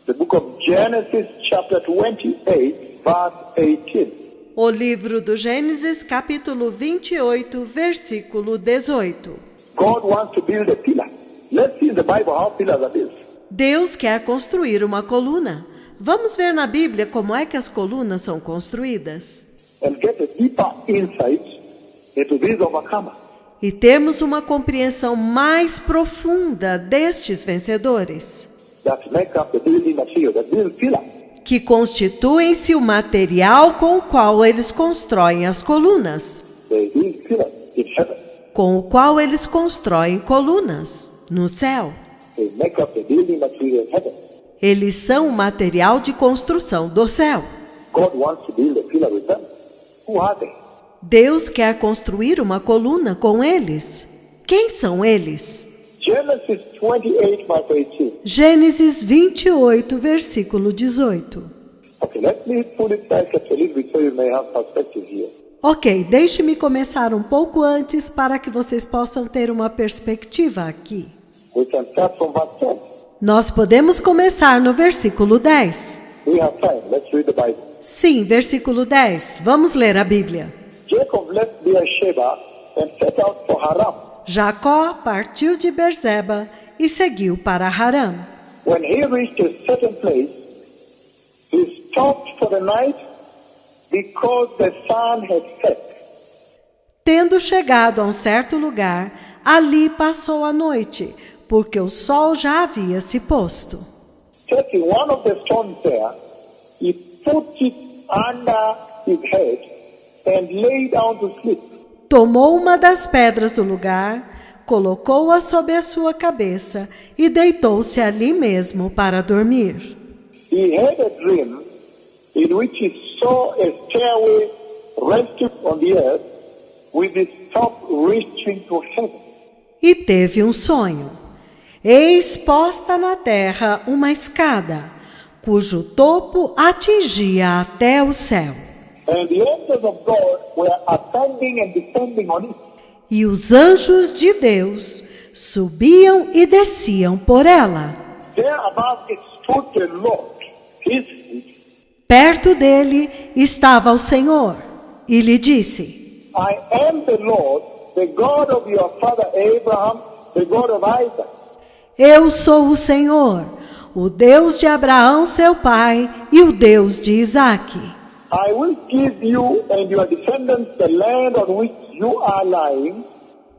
The book of Genesis chapter 28, verse 18. O livro do Gênesis, capítulo 28, versículo 18. God wants to build a pillar. Let's see in the Bible how pillars are built. Deus quer construir uma coluna. Vamos ver na Bíblia como é que as colunas são construídas. and get a deeper insight into these overcomers. E termos uma compreensão mais profunda destes vencedores, That make up the building material, the building pillar. que constituem-se o material com o qual eles constroem as colunas, The building pillar in heaven. com o qual eles constroem colunas no céu. They make up the building material in heaven. Eles são o material de construção do céu. God wants to build a pillar with them. Who are they? Deus quer construir uma coluna com eles. Quem são eles? Genesis 28, verse 18. Gênesis 28, versículo 18. Okay, let me put it back a little bit so you may have perspective here. Ok, deixe-me começar um pouco antes para que vocês possam ter uma perspectiva aqui. We can start from verse 10. Nós podemos começar no versículo 10. We have time. Let's read the Bible. Sim, versículo 10. Vamos ler a Bíblia. Jacob left Beersheba and set out for Haram. Jacó partiu de Berseba e seguiu para Harã. When he reached a certain place, he stopped for the night because the sun had set. Tendo chegado a um certo lugar, ali passou a noite, porque o sol já havia se posto. Taking one of the stones there, he put it under his head and lay down to sleep. Tomou uma das pedras do lugar, colocou-a sob a sua cabeça e deitou-se ali mesmo para dormir. He had a dream in which he saw a stairway resting on the earth with its top reaching to heaven. E teve um sonho. Eis posta na terra uma escada, cujo topo atingia até o céu. And the angels of God were ascending and descending on it. E os anjos de Deus subiam e desciam por ela. There above it stood the Lord, his feet. Perto dele estava o Senhor e lhe disse: I am the Lord, the God of your father Abraham, the God of Isaac. Eu sou o Senhor, o Deus de Abraão, seu pai, e o Deus de Isaque. I will give you and your descendants the land on which you are lying,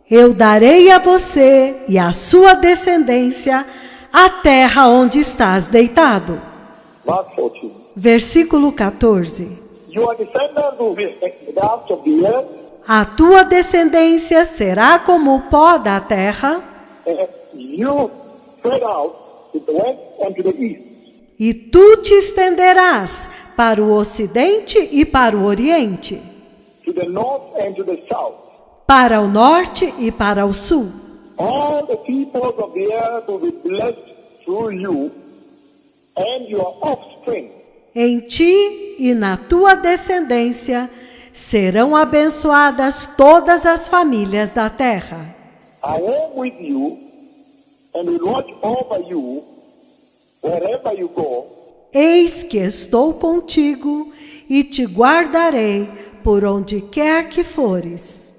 Eu darei a você e à sua descendência a terra onde estás deitado. verse 14. Versículo 14. Your descendants will be the dust of the earth, A tua descendência será como o pó da terra, and you spread out to the west and to the east. e tu te estenderás para o ocidente e para o oriente, To the north and to the south. para o norte e para o sul. All the peoples of the earth will be blessed through you and your offspring. Em ti e na tua descendência serão abençoadas todas as famílias da terra. I am with you and will watch over you wherever you go, Eis que estou contigo e te guardarei por onde quer que fores,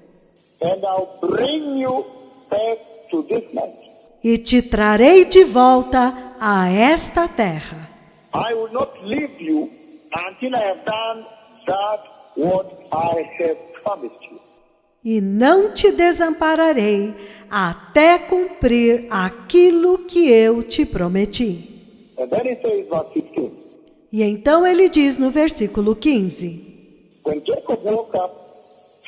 and I'll bring you back to this land. e te trarei de volta a esta terra. I will not leave you until I have done that what I have promised you. E não te desampararei até cumprir aquilo que eu te prometi. And then he says, verse 15, E então ele diz no versículo 15: when Jacob woke up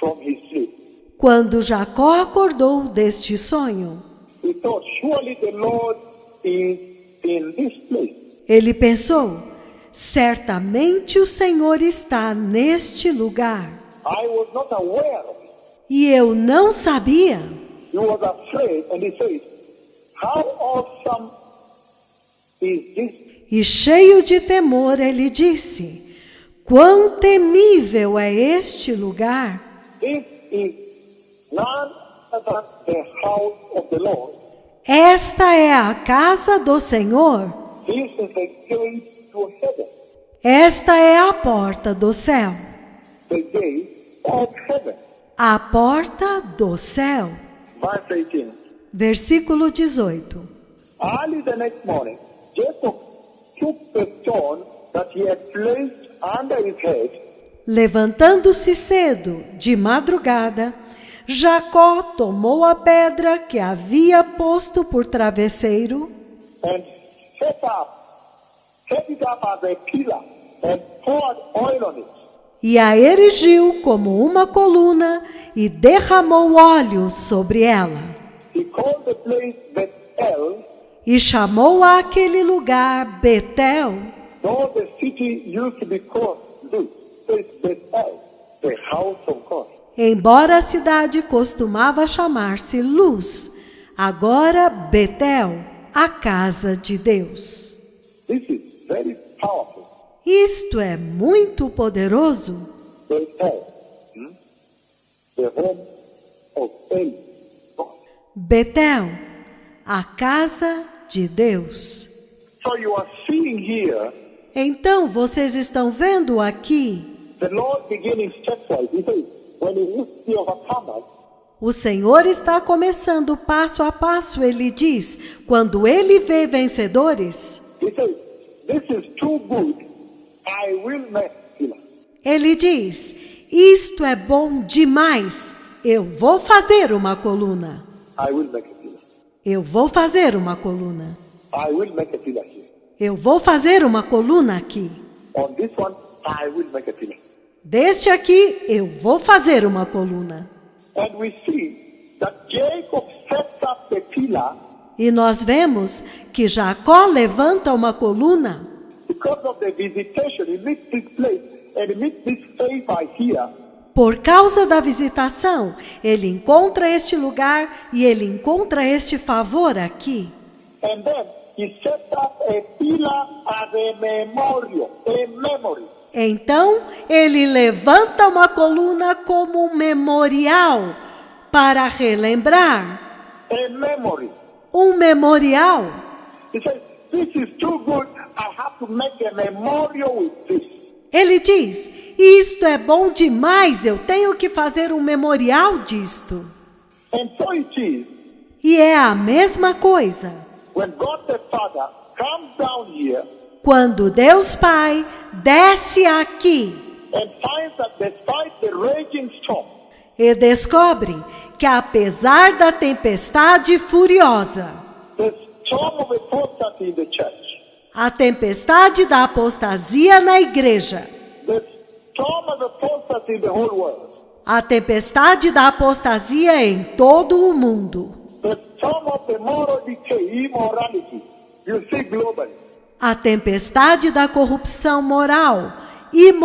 from his sleep, Quando Jacó acordou deste sonho, he thought, surely the Lord is in this place. ele pensou: certamente o Senhor está neste lugar. I was not aware of it. E eu não sabia. He was afraid, and he says, how awesome is this? E cheio de temor, ele disse: quão temível é este lugar! This is none other than the house of the Lord. Esta é a casa do Senhor. This is the gate to heaven. Esta é a porta do céu. The gate of heaven. A porta do céu. Verse 18. Versículo 18. Early the next morning, Jacob took the stone that he had placed under his head Levantando-se cedo, de madrugada, Jacó tomou a pedra que havia posto por travesseiro and set it up as a pillar and poured oil on it. e a erigiu como uma coluna e derramou óleo sobre ela. He called the place Bethel, E chamou àquele lugar Betel, though the city used to be called Luz. So it's Bethel, the house of God. embora a cidade costumava chamar-se Luz, agora Betel, a casa de Deus. This is very powerful. Isto é muito poderoso. Bethel, the home of El. Betel, a casa de Deus. So you are seeing here Então vocês estão vendo aqui the Lord beginning stepwise. He says, when he meets the overcomers, o Senhor está começando passo a passo. Ele diz, quando ele vê vencedores, he says, this is too good, I will make pillar. ele diz, isto é bom demais, eu vou fazer uma coluna. I will make a pillar. Eu vou fazer uma coluna. I will make a pillar here. Eu vou fazer uma coluna aqui. On this one, I will make a pillar. Deste aqui, eu vou fazer uma coluna. And we see that Jacob sets up the pillar E nós vemos que Jacó levanta uma coluna because of the visitation. He meets this place and he meets this favor here. por causa da visitação. Ele encontra este lugar e ele encontra este favor aqui. And then he sets up a pillar as a memorial, a memory. Então, ele levanta uma coluna como um memorial para relembrar. A memory. Um memorial. He says, this is too good, I have to make a memorial with this. Ele diz, isto é bom demais, eu tenho que fazer um memorial disto. And so it is, E é a mesma coisa. when God the Father comes down here Quando Deus Pai desce aqui and finds that despite the raging storm, e descobre que apesar da tempestade furiosa, the storm of apostasy in the church, a tempestade da apostasia na igreja, the storm of apostasy in the whole world, a tempestade da apostasia em todo o mundo, the storm of the moral decay, immorality, you see globally. a tempestade da corrupção moral,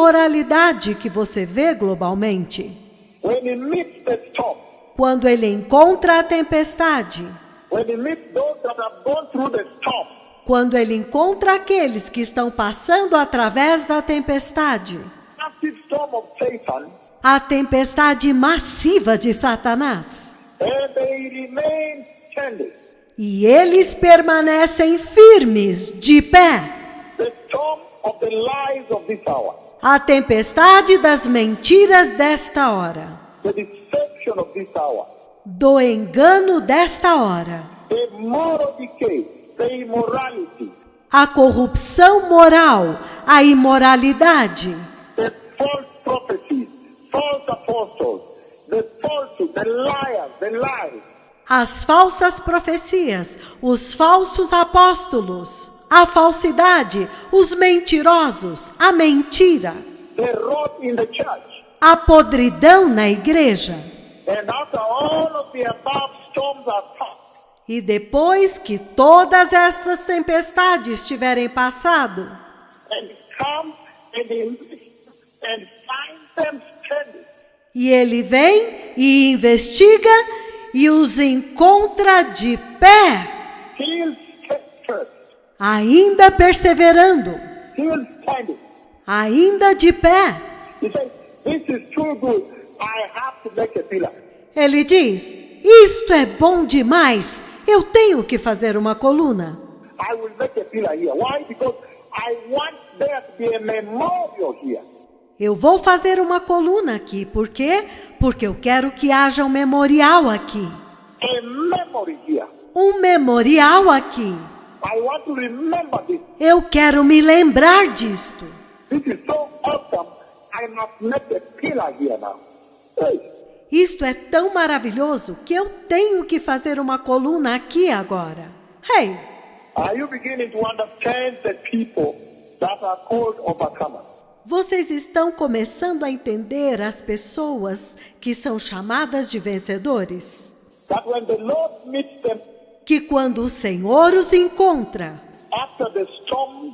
imoralidade que você vê globalmente. When he meets the storm, Quando ele encontra a tempestade, when he meets those that have gone through the storm, quando ele encontra aqueles que estão passando através da tempestade, massive storm of Satan, a tempestade massiva de Satanás, and they remain standing. e eles permanecem firmes, de pé. The storm of the lies of this hour, A tempestade das mentiras desta hora, the deception of this hour, do engano desta hora, the moral decay, the immorality, a corrupção moral, a imoralidade, the false prophecies, false apostles, the falsehood, the liars, the lies, as falsas profecias, os falsos apóstolos, a falsidade, os mentirosos, a mentira, the rot in the church. a podridão na igreja. And after all of the above storms are passed, E depois que todas estas tempestades tiverem passado, and come and find them standing, e ele vem e investiga e os encontra de pé, still steadfast, ainda perseverando, still standing. ainda de pé. He says, this is too good, I have to make a pillar. Ele diz, isto é bom demais, eu tenho que fazer uma coluna. I will make a pillar here. Why? Because I want there to be a memorial here. Eu vou fazer uma coluna aqui, por quê? Porque eu quero que haja um memorial aqui. A memory here. Um memorial aqui. I want to remember this. Eu quero me lembrar disto. This is so awesome. I must make a pillar here now. Hey. Isto é tão maravilhoso que eu tenho que fazer uma coluna aqui agora. Hey, Are you beginning to understand the people that are called overcomers? vocês estão começando a entender as pessoas que são chamadas de vencedores? That when the Lord meets them Que quando o Senhor os encontra, after the storms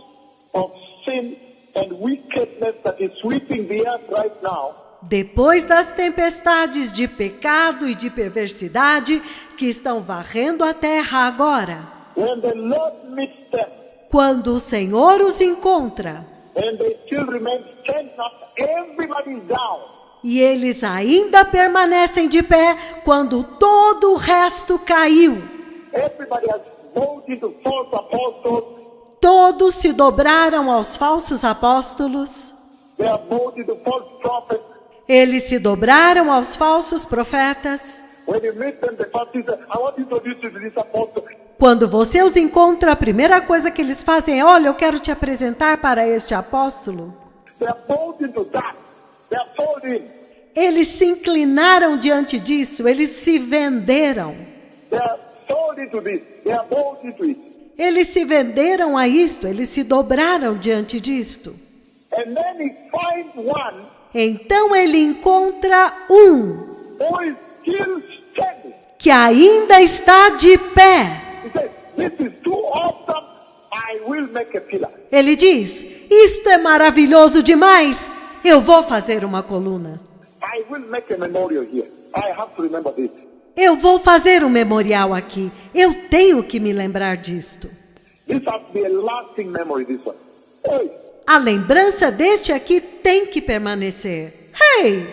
of sin and wickedness that is sweeping the earth right now, depois das tempestades de pecado e de perversidade que estão varrendo a terra agora, when the Lord meets them quando o Senhor os encontra, and they still remain standing up, everybody is down. e eles ainda permanecem de pé quando todo o resto caiu, Everybody has bowed into false apostles. todos se dobraram aos falsos apóstolos, They are bowed into false prophets. eles se dobraram aos falsos profetas. When you meet them, the first thing is, I want to introduce you to this apostle. Quando você os encontra, a primeira coisa que eles fazem é: olha, eu quero te apresentar para este apóstolo. They are bowed into that. They are sold in. Eles se inclinaram diante disso, eles se venderam. They are sold into this. They are bowed into it. Eles se venderam a isto, eles se dobraram diante disto. And then he finds one Então ele encontra um who is still standing. que ainda está de pé. He says, this is too awesome. I will make a pillar. Ele diz: isto é maravilhoso demais, eu vou fazer uma coluna. I will make a memorial here. I have to remember this. Eu vou fazer um memorial aqui. Eu tenho que me lembrar disto. This has to be a lasting memory, this one. Hey. A lembrança deste aqui tem que permanecer. Hey!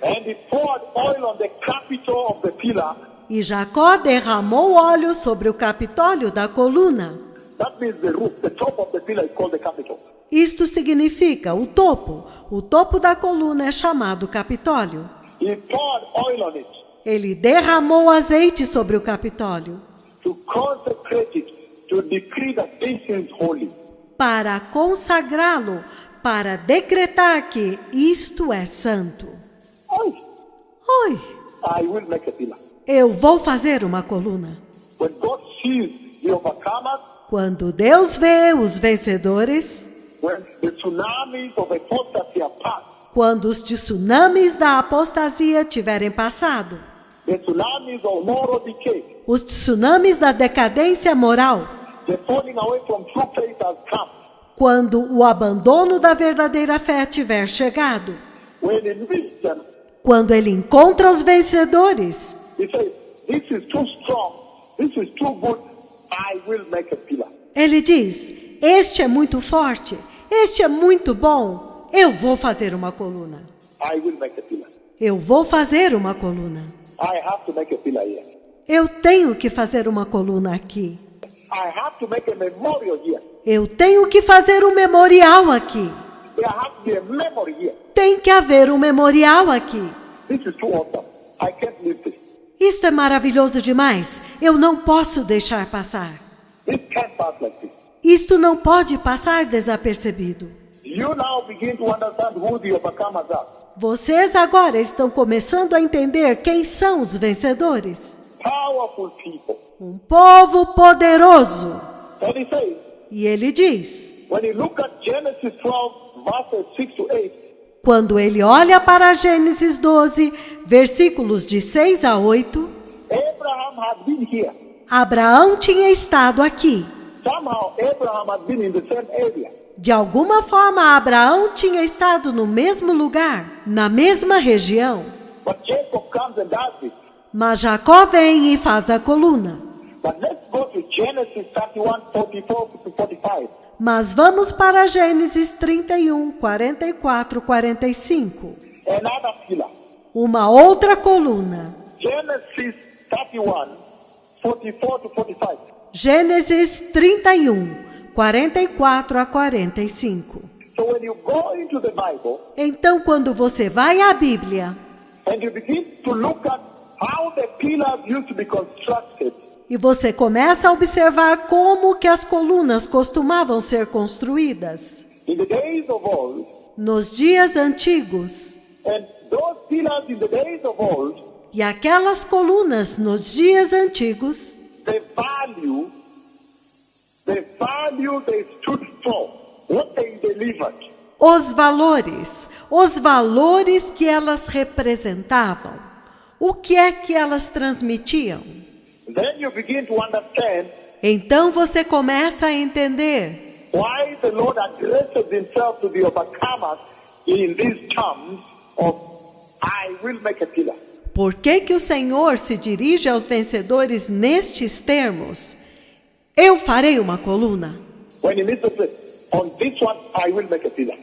And he poured oil on the capital of the pillar. E Jacó derramou óleo sobre o capitólio da coluna. That means the roof, the top of the pillar is called the capital. Isto significa o topo. O topo da coluna é chamado capitólio. He poured oil on it Ele derramou azeite sobre o capitólio to consecrate it, to decree that this is holy. para consagrá-lo, para decretar que isto é santo. Oh, Oi, I will make a pillar. eu vou fazer uma coluna. When God sees the overcomers, Quando Deus vê os vencedores, when the tsunamis of apostasy are passed, quando os tsunamis da apostasia tiverem passado, the tsunamis of moral decay, os tsunamis da decadência moral, the falling away from true faith has come. quando o abandono da verdadeira fé tiver chegado, When he meets them, quando ele encontra os vencedores, he says, this is too strong, this is too good, I will make a pillar. ele diz: este é muito forte, este é muito bom, eu vou fazer uma coluna. I will make a pillar. Eu vou fazer uma coluna. I have to make a pillar here. Eu tenho que fazer uma coluna aqui. I have to make a memorial here. Eu tenho que fazer um memorial aqui. There has to be a memory here. Tem que haver um memorial aqui. This is too awesome. I can't leave this. Isto é maravilhoso demais. Eu não posso deixar passar. This can't pass like this. Isto não pode passar desapercebido. You now begin to understand who the overcomers are. Vocês agora estão começando a entender quem são os vencedores. Powerful people. Um povo poderoso. And he says, E ele diz, when you look at Genesis 12, verses 6 to 8, quando ele olha para Gênesis 12, versículos de 6 a 8, Abraham had been here. Abraão tinha estado aqui. Somehow Abraham had been in the same area. De alguma forma, Abraão tinha estado no mesmo lugar, na mesma região. But Jacob comes and does this. Mas Jacó vem e faz a coluna. But let's go to Genesis 31, 44 to 45. Mas vamos para Gênesis 31, 44, 45. Another pillar. Uma outra coluna. Genesis 31, 44 to 45. Gênesis 31, 44 a 45. So when you go into the Bible Então, quando você vai à Bíblia and you begin to look at how the pillars used to be constructed, E você começa a observar como que as colunas costumavam ser construídas. In the days of old, Nos dias antigos. and those pillars in the days of old, E aquelas colunas nos dias antigos, the value they stood for, what they delivered. os valores que elas representavam, o que é que elas transmitiam. Then you begin to understand Então você começa a entender why the Lord addresses himself to the overcomers in these terms of, I will make a pillar. por que o Senhor se dirige aos vencedores nestes termos. Eu farei uma coluna. When he meets us, on this one, I will make a pillar.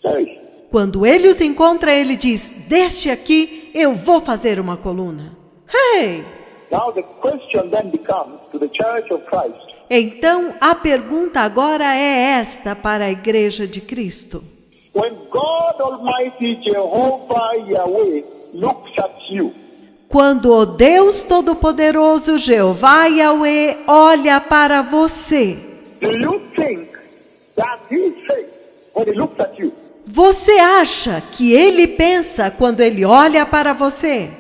Sorry. Quando ele os encontra, ele diz, deste aqui eu vou fazer uma coluna. Hey! Now the question then becomes to the Church of Christ. Então, a pergunta agora é esta para a Igreja de Cristo. When God Almighty Jehovah Yahweh looks at you, Quando o Deus Todo-Poderoso, Jeová Yahweh, olha para você, do you think that he says when he looks at you, você acha que ele pensa quando ele olha para você?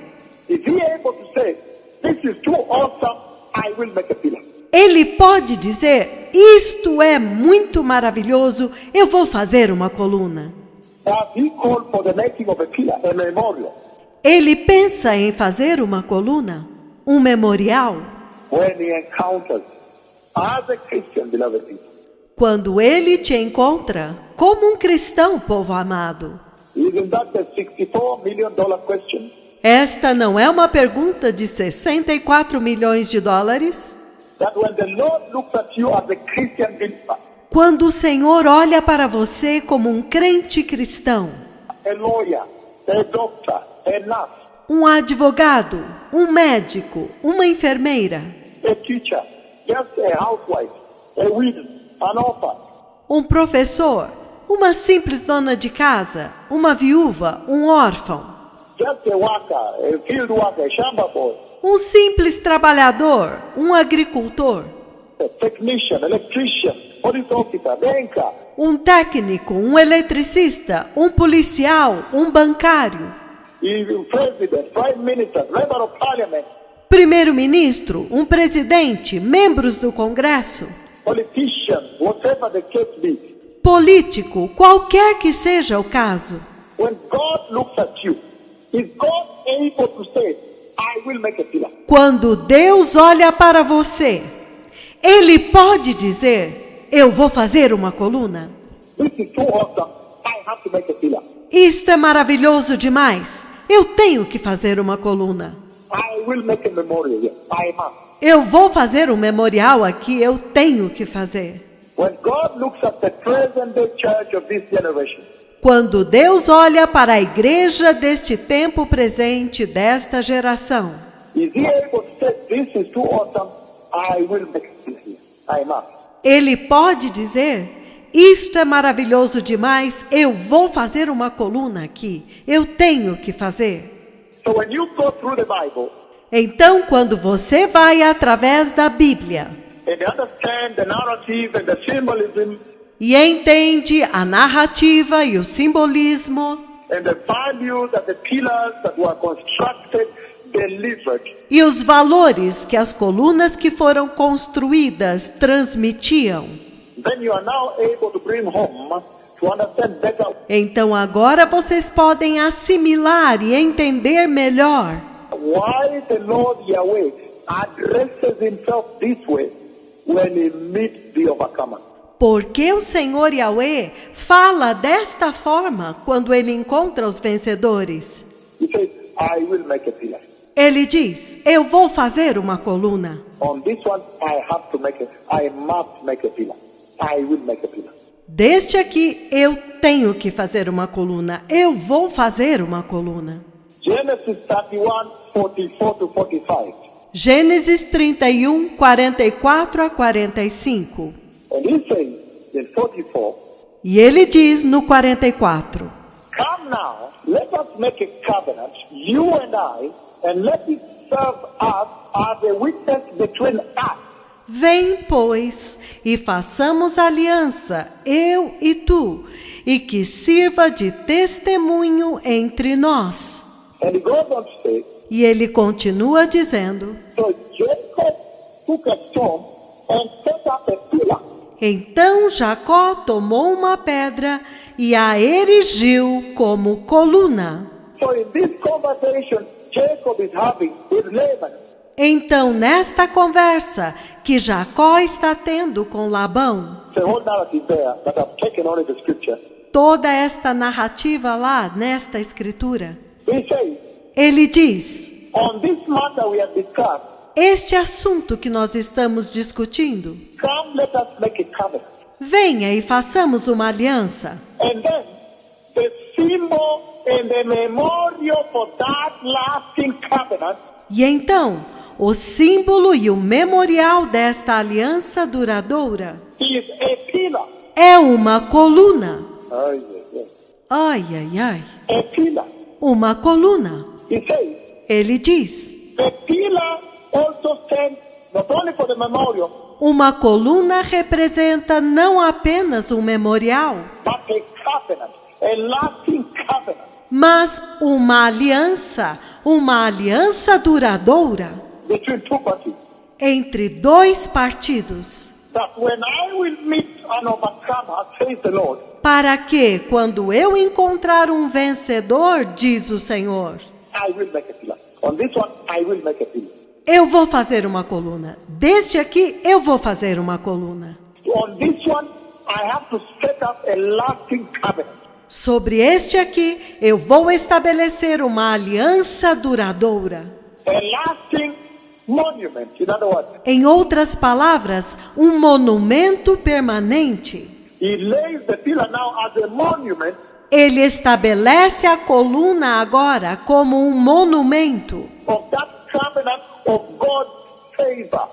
is he able to say, this is too awesome, I will make a pillar? Ele pode dizer, isto é muito maravilhoso, eu vou fazer uma coluna. Does he call for the making of a pillar, a memorial? Ele pensa em fazer uma coluna, um memorial, When he encounters as a Christian, beloved people? quando ele te encontra como um cristão, povo amado. Isn't that the $64 million question? Esta não é uma pergunta de 64 milhões de dólares? That when the Lord looks at you as a Christian believer, Quando o Senhor olha para você como um crente cristão, a lawyer, a doctor, a nurse, um advogado, um médico, uma enfermeira, a teacher, just a housewife, a widow, an orphan, um professor, uma simples dona de casa, uma viúva, um órfão, just a worker, a field worker, a shamba boy, um simples trabalhador, um agricultor, a technician, electrician, police officer, banker, um técnico, um eletricista, um policial, um bancário, even president, prime minister, member of parliament, primeiro-ministro, um presidente, membros do Congresso, politician, whatever the case be. político, qualquer que seja o caso. When God looks at you, is God able to say, I will make a pillar? Quando Deus olha para você, Ele pode dizer, eu vou fazer uma coluna. This is too awesome, I have to make a pillar. Isto é maravilhoso demais. Eu tenho que fazer uma coluna. I will make a memorial, yes, I must. Eu vou fazer um memorial aqui, eu tenho que fazer. When God looks at the present day church of this generation, Quando Deus olha para a igreja deste tempo presente, desta geração, is he able to say, this is too awesome, I will make a pillar here, I must. Ele pode dizer, isto é maravilhoso demais, eu vou fazer uma coluna aqui, eu tenho que fazer. So when you go through the Bible Então, quando você vai através da Bíblia and understand the narrative and the symbolism e entende a narrativa e o simbolismo and the value that the pillars that were constructed delivered, e os valores que as colunas que foram construídas transmitiam, then you are now able to bring home to understand better então agora vocês podem assimilar e entender melhor why the Lord Yahweh addresses himself this way when he meets the overcomer. por que o Senhor Yahweh fala desta forma quando ele encontra os vencedores. He says, I will make a pillar. Ele diz, eu vou fazer uma coluna. On this one, I must make a pillar. I will make a pillar. Deste aqui, eu tenho que fazer uma coluna. Eu vou fazer uma coluna. Genesis 31, 44 to 45. Gênesis 31, 44 a 45. And he says in 44, E ele diz no 44, come now, let us make a covenant, you and I, and let it serve us as a witness between us. Vem, pois, e façamos aliança, eu e tu, e que sirva de testemunho entre nós. And he goes on to say, E ele continua dizendo: so Jacob took a stone and set up a pillar. Então Jacó tomou uma pedra e a erigiu como coluna. So in this conversation Jacob is having with Laban, Então, nesta conversa que Jacó está tendo com Labão, the whole narrative there that I've taken only the scripture, toda esta narrativa lá nesta escritura, he says, ele diz: on this matter we have discussed, este assunto que nós estamos discutindo, come let us make a covenant. venha e façamos uma aliança. And then the symbol and the memorial for that lasting covenant E então, o símbolo e o memorial desta aliança duradoura is a pillar. é uma coluna. Ai, Ai, ai, ai. a pillar. Uma coluna. He says, Ele diz: the pillar also stands not only for the memorial, uma coluna representa não apenas um memorial, but a covenant, a lasting covenant. mas uma aliança duradoura Between two parties, entre dois partidos, that when I will meet an overcomer, says the Lord, para que, quando eu encontrar um vencedor, diz o Senhor, I will make a pillar. On this one, I will make a pillar. eu vou fazer uma coluna. Deste aqui, eu vou fazer uma coluna. On this one, I have to set up a lasting covenant. Sobre este aqui, eu vou estabelecer uma aliança duradoura. A lasting monument, in other words. Em outras palavras, um monumento permanente. He lays the pillar now as a monument Ele estabelece a coluna agora como um monumento of that covenant of God's favor.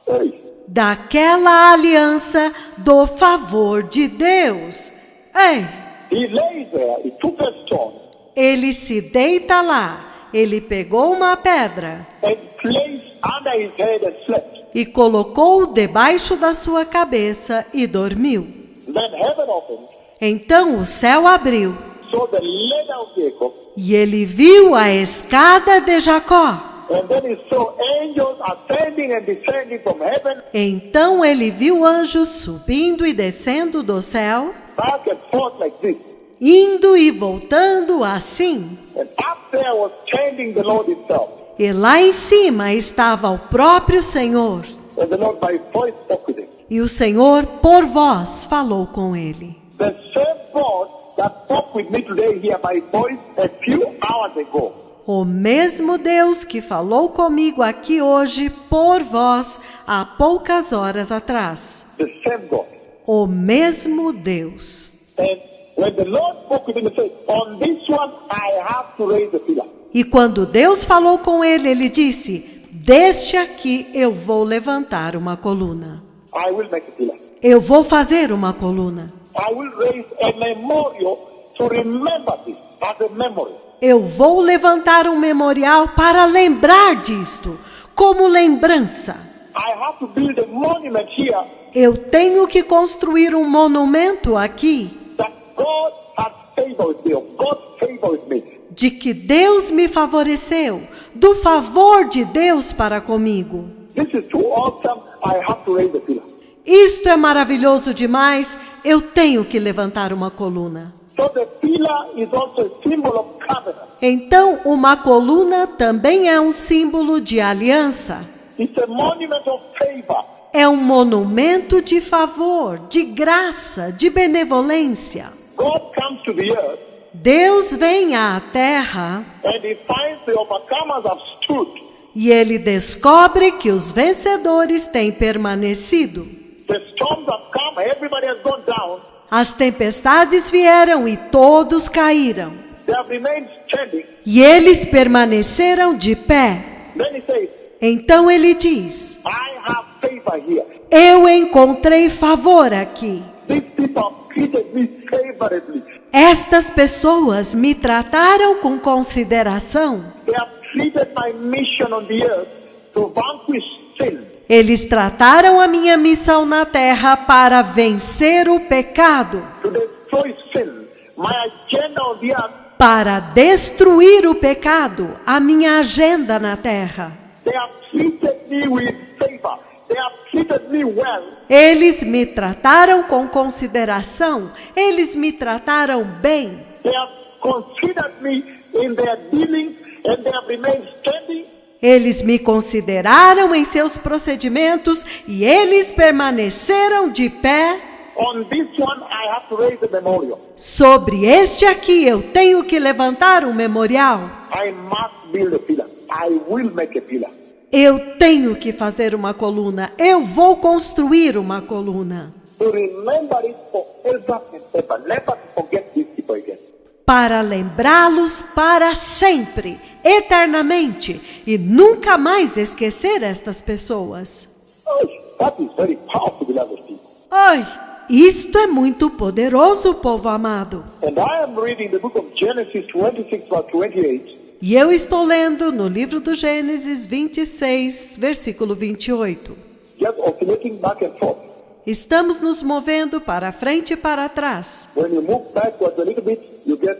Hey. daquela aliança do favor de Deus. Ei, He lays there, he took a stone ele se deita lá, ele pegou uma pedra and placed under his head and slept. e colocou debaixo da sua cabeça e dormiu. Then heaven opened, Então o céu abriu saw the ladder of Jacob, e ele viu a escada de Jacó. and then he saw angels ascending and descending from heaven, Então ele viu anjos subindo e descendo do céu, back and forth like this. indo e voltando assim. And up there was standing the Lord himself. E lá em cima estava o próprio Senhor. And the Lord by voice spoke with him. E o Senhor, por voz, falou com ele. The same God that spoke with me today here by voice a few hours ago. O mesmo Deus que falou comigo aqui hoje por voz há poucas horas atrás. The same God. O mesmo Deus. And when the Lord spoke with him, he said, on this one I have to raise the pillar. E quando Deus falou com ele, ele disse: deste aqui eu vou levantar uma coluna. I will make a pillar. Eu vou fazer uma coluna. I will raise a memorial to remember this as a memory. Eu vou levantar um memorial para lembrar disto, como lembrança. I have to build a monument here Eu tenho que construir um monumento aqui that God has favored me, or God favored me. de que Deus me favoreceu, do favor de Deus para comigo. This is too awesome. I have to raise the pillar. Isto é maravilhoso demais, eu tenho que levantar uma coluna. So the pillar is also a symbol of covenant. Então, uma coluna também é um símbolo de aliança. It's a monument of favor. É um monumento de favor, de graça, de benevolência. God comes to the earth Deus vem à terra and he finds the overcomers have stood. e ele descobre que os vencedores têm permanecido. The storms have come, everybody has gone down. As tempestades vieram e todos caíram. They have remained standing. E eles permaneceram de pé. Then he says, Então ele diz: I have favor here. eu encontrei favor aqui. These people have treated me favorably. Estas pessoas me trataram com consideração. They have treated my mission on the earth to vanquish sin. Eles trataram a minha missão na terra para vencer o pecado, To destroy sin. My agenda on the earth. para destruir o pecado, a minha agenda na terra. They have treated me with favor. They have treated me well. Eles me trataram com consideração, eles me trataram bem. They have considered me in their dealings and they have remained standing. Eles me consideraram em seus procedimentos e eles permaneceram de pé. On this one, I have to raise a memorial. Sobre este aqui eu tenho que levantar um memorial. I must build a pillar. I will make a pillar. Eu tenho que fazer uma coluna. Eu vou construir uma coluna. To remember it forever and ever. Never forget these people again. Para lembrá-los para sempre, eternamente, e nunca mais esquecer estas pessoas. Oh, that is very powerful, beloved people. Ai, isto é muito poderoso, povo amado. And I am reading the book of Genesis 26, verse 28. E eu estou lendo no livro do Gênesis 26, versículo 28. Just oscillating back and forth. Estamos nos movendo para frente e para trás. When you move backwards a little bit, you get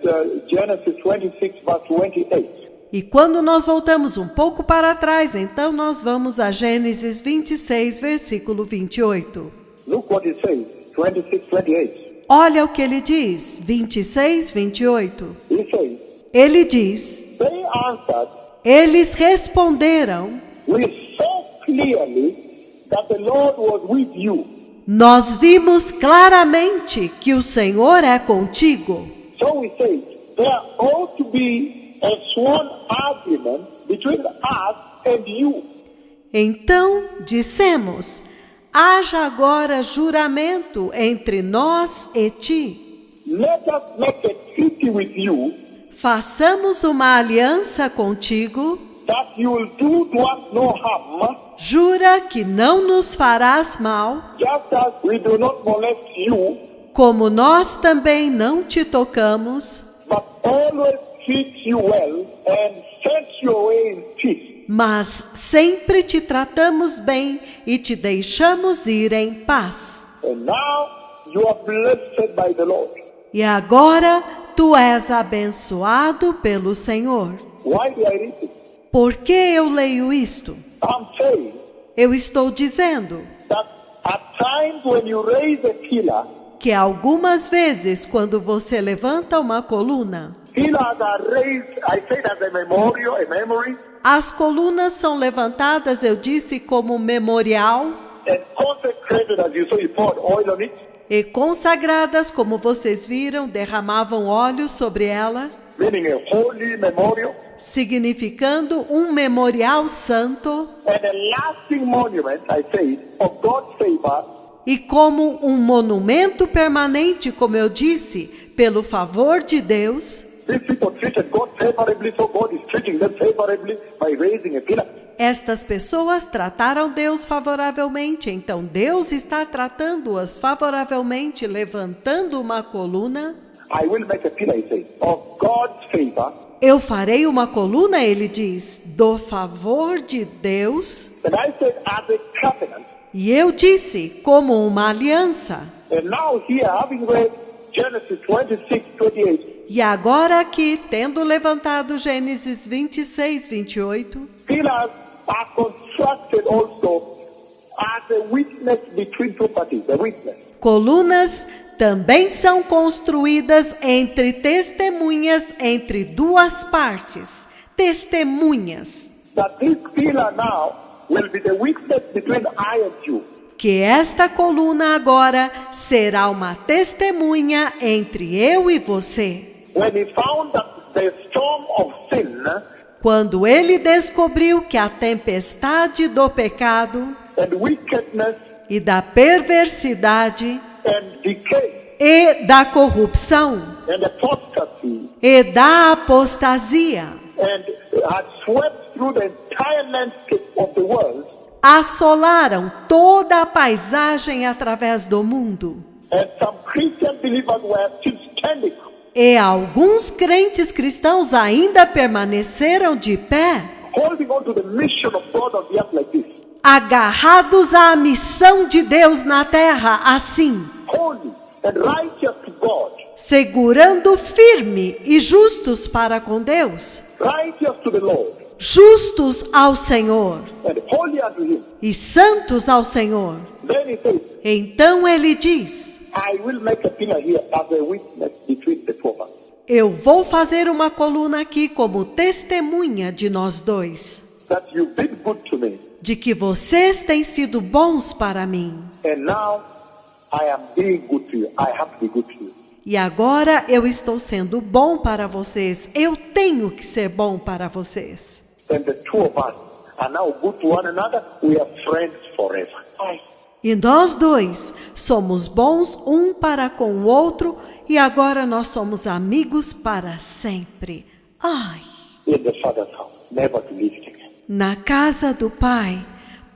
Genesis 26, verse 28. E quando nós voltamos um pouco para trás, então nós vamos a Gênesis 26, versículo 28. Look what it says, 26, 28. Olha o que ele diz, 26, 28. He says, Ele diz, they answered, eles responderam, we saw clearly that the Lord was with you. nós vimos claramente que o Senhor é contigo. So we say, there ought to be a sworn agreement between us and you. Então dissemos, haja agora juramento entre nós e ti. Let us make a treaty with you Façamos uma aliança contigo. that you will do to us no harm, Jura que não nos farás mal, just as we do not molest you, como nós também não te tocamos, but always treat you well and send you away in peace. mas sempre te tratamos bem e te deixamos ir em paz. And now you are blessed by the Lord. E agora tu és abençoado pelo Senhor. Why do I read this? Por que eu leio isto? I'm saying Eu estou dizendo that at times when you raise a pillar, que algumas vezes quando você levanta uma coluna, pillars are raised, I say that a memorial, a memory, as colunas são levantadas, eu disse, como memorial and consecrated, as you saw, you poured oil on it, e consagradas, como vocês viram, derramavam óleo sobre ela, meaning a holy memorial, significando um memorial santo and a lasting monument, I say, of God's favor, e como um monumento permanente, como eu disse, pelo favor de Deus. these people treated God favorably, so God is treating them favorably by raising a pillar. Estas pessoas trataram Deus favoravelmente, então Deus está tratando-as favoravelmente, levantando uma coluna. I will make a pillar, he says, of God's favor, Eu farei uma coluna, ele diz, do favor de Deus. and I said as a covenant. E eu disse, como uma aliança. And now here, having read Genesis 26, 28, E agora aqui, tendo levantado Gênesis 26, 28, pillars are constructed also as a witness between two parties, a witness. colunas também são construídas entre testemunhas, entre duas partes. Testemunhas. That this pillar now will be the witness between I and you. Que esta coluna agora será uma testemunha entre eu e você. When he found that the storm of sin Quando ele descobriu que a tempestade do pecado and wickedness e da perversidade and decay e da corrupção and apostasy e da apostasia and had swept through the entire landscape of the world, assolaram toda a paisagem através do mundo. and some Christian believers were still standing. E alguns crentes cristãos ainda permaneceram de pé. holding on to the mission of God on the earth like this. Agarrados à missão de Deus na terra, assim, Holy and righteous to God. segurando firme e justos para com Deus, Righteous to the Lord. justos ao Senhor And holy unto Him. e santos ao Senhor. Then He says, Então ele diz: I will make a pillar here as a witness between the two of us. eu vou fazer uma coluna aqui como testemunha de nós dois, That you've been good to me. de que vocês têm sido bons para mim. And now I am being good to you. I have to be good to you. E agora eu estou sendo bom para vocês. Eu tenho que ser bom para vocês. And the two of us are now good to one another. We are friends forever. E nós dois somos bons um para com o outro e agora nós somos amigos para sempre. Ai, In the Father's house, never to leave it again. na casa do Pai,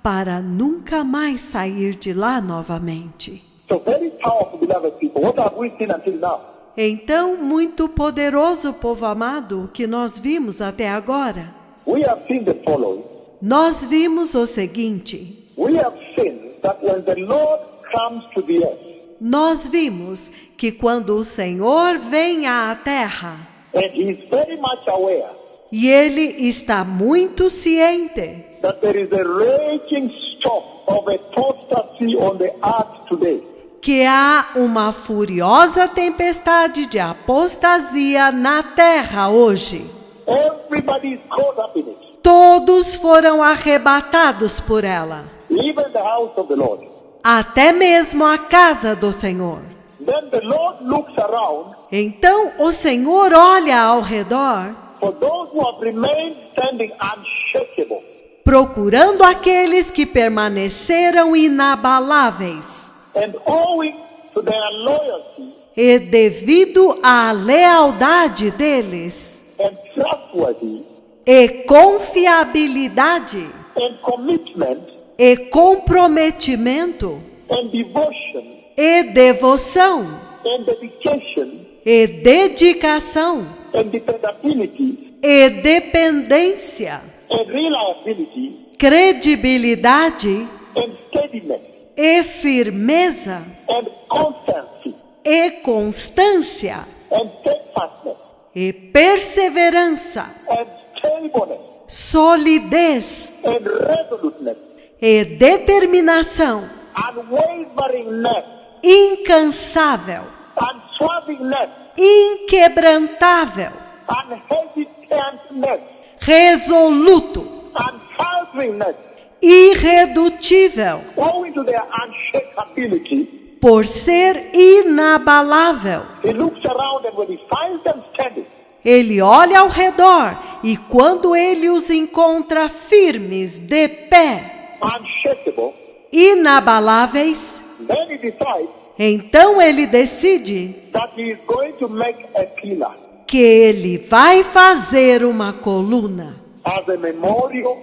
para nunca mais sair de lá novamente. So very powerful, beloved people. What have we seen until now? Então, muito poderoso, povo amado, o que nós vimos até agora. We have seen the following. Nós vimos o seguinte: We have seen that when the Lord comes to the earth, nós vimos que quando o Senhor vem à terra, and He is very much aware e Ele está muito ciente that there is a raging storm of apostasy on the earth today. que há uma furiosa tempestade de apostasia na terra hoje. Everybody is caught up in it. Todos foram arrebatados por ela, Even the house of the Lord. até mesmo a casa do Senhor. Then the Lord looks around Então o Senhor olha ao redor, for those who have remained standing unshakable. procurando aqueles que permaneceram inabaláveis. And owing to their loyalty E devido à lealdade deles and trustworthy e confiabilidade and commitment e comprometimento and devotion e devoção and dedication e dedicação and dependability e dependência, and reliability credibilidade and steadiness e firmeza and constancy e constância and steadfastness e perseverança, and stableness solidez and resoluteness, e determinação, unwaveringness, incansável, unswervingness, inquebrantável, unhesitantness, resoluto, unfalteringness, irredutível, owing to their unshakability. por ser inabalável. He looks around and when he finds them standing, Ele olha ao redor e quando ele os encontra firmes, de pé, unshakable, inabaláveis, then he decides então ele decide that he is going to make a pillar que ele vai fazer uma coluna as a memorial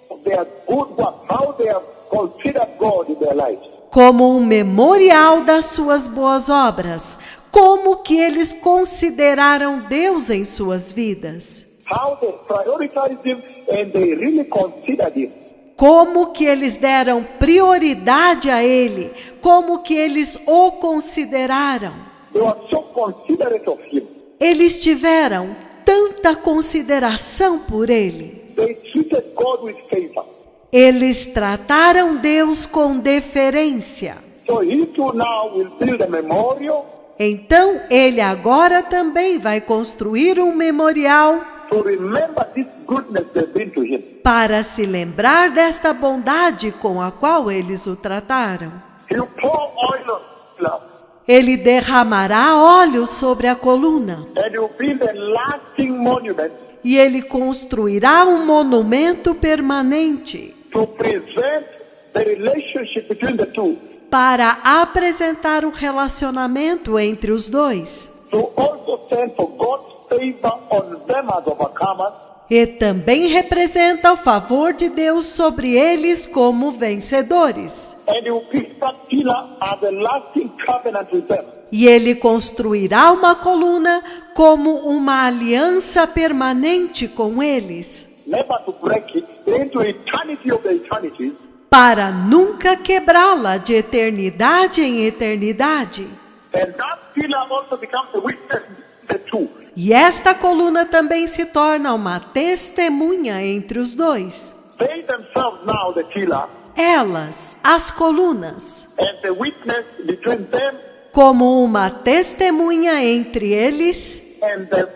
of their good work, how they have considered God in their lives. como um memorial das suas boas obras, como que eles consideraram Deus em suas vidas, How they prioritized him and they really considered him. como que eles deram prioridade a Ele, como que eles o consideraram. They were so considerate of him. Eles tiveram tanta consideração por Ele. They treated God with favor. Eles trataram Deus com deferência. So he too now will build a memorial Então, Ele agora também vai construir um memorial to remember this goodness they've been to him. para se lembrar desta bondade com a qual eles o trataram. He'll pour oil on love Ele derramará óleo sobre a coluna and he'll build a lasting monument e Ele construirá um monumento permanente to present the relationship between the two, para apresentar o relacionamento entre os dois to also stand for God's favor on them as overcomers, e também representa o favor de Deus sobre eles como vencedores. and he will build that pillar as a lasting covenant with them. E Ele construirá uma coluna como uma aliança permanente com eles. never to break it into eternity of the eternities. para nunca quebrá-la de eternidade em eternidade. And that pillar also becomes a witness the two. E esta coluna também se torna uma testemunha entre os dois. They themselves now, the pillar, Elas, as colunas, and the witness between them como uma testemunha entre eles and the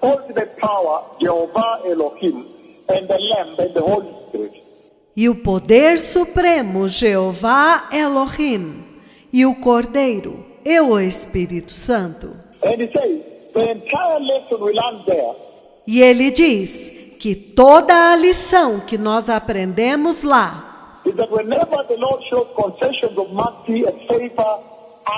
ultimate power, Jehovah Elohim, and the Lamb and the Holy Spirit. e o poder supremo Jeová Elohim e o Cordeiro e o Espírito Santo. And he says, the entire lesson we learn there E ele diz que toda a lição que nós aprendemos lá is that whenever the Lord shows concessions of mercy and favor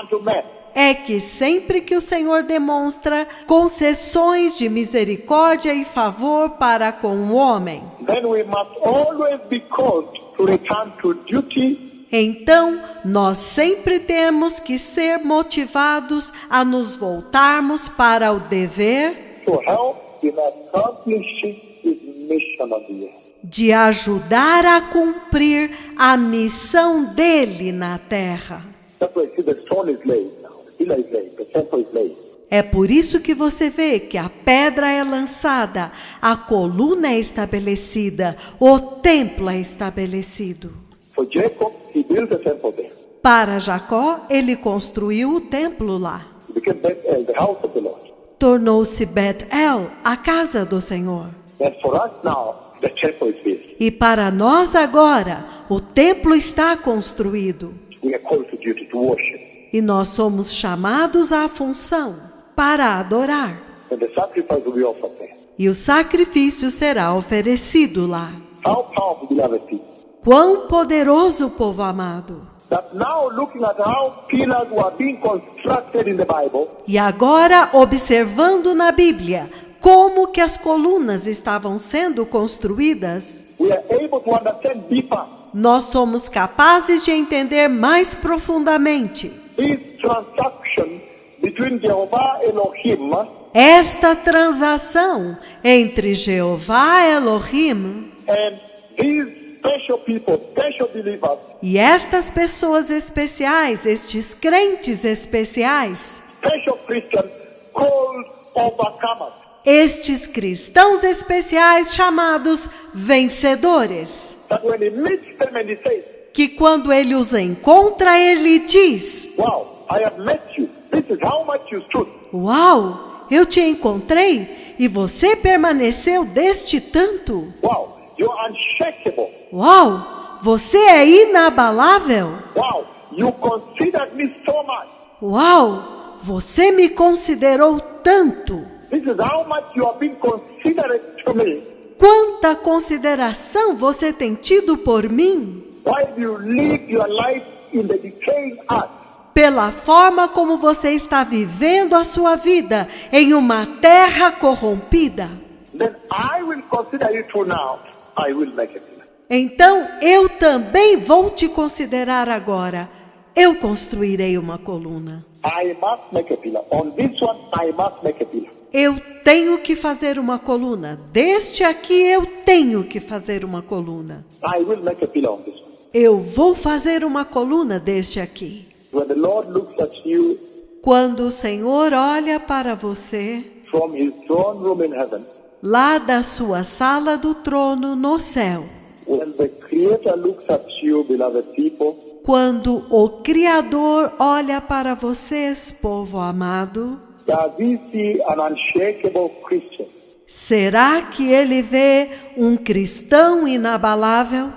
unto men, é que sempre que o Senhor demonstra concessões de misericórdia e favor para com o homem, then we must always be called to return to duty, então nós sempre temos que ser motivados a nos voltarmos para o dever to help in accomplishing his mission on the earth. de ajudar a cumprir a missão dele na terra. That's why you see the stone is laid now, the pillar is laid, the temple is laid. É por isso que você vê que a pedra é lançada, a coluna é estabelecida, o templo é estabelecido. For Jacob, he built the temple there. Para Jacó, ele construiu o templo lá. It became Bethel, the house of the Lord. Tornou-se Bet-El, a casa do Senhor. And for us now, the temple is built. E para nós agora, o templo está construído. We are called to duty to worship. E nós somos chamados à função para adorar. And the sacrifice will be offered there. E o sacrifício será oferecido lá. How powerful, beloved people. Quão poderoso, povo amado! That now looking at how pillars were being constructed in the Bible, E agora, observando na Bíblia como que as colunas estavam sendo construídas, we are able to understand deeper nós somos capazes de entender mais profundamente this transaction between Jehovah Elohim esta transação entre Jeová Elohim and these special people, special believers, e estas pessoas especiais, estes crentes especiais, special Christians called overcomers. estes cristãos especiais chamados vencedores, That when he meets them and he says, que quando ele os encontra, ele diz: wow, I have met you. This is how much you stood. Uau, eu te encontrei e você permaneceu deste tanto. Wow, you're unshakable. Uau, você é inabalável. Wow, you considered me so much. Uau, você me considerou tanto. This is how much you have been considerate to me. Quanta consideração você tem tido por mim, While you live your life in the decaying earth, pela forma como você está vivendo a sua vida em uma terra corrompida. then I will consider you too now. I will make it. Então eu também vou te considerar agora. Eu construirei uma coluna. I must make a pillar. On this one, I must make a pillar. Eu tenho que fazer uma coluna. Deste aqui eu tenho que fazer uma coluna. I will make a pillar on this one. Eu vou fazer uma coluna deste aqui. When the Lord looks at you Quando o Senhor olha para você, from his throne room in heaven, lá da sua sala do trono no céu, when the Creator looks at you, beloved people, quando o Criador olha para vocês, povo amado, does he see an unshakable Christian? será que ele vê um cristão inabalável?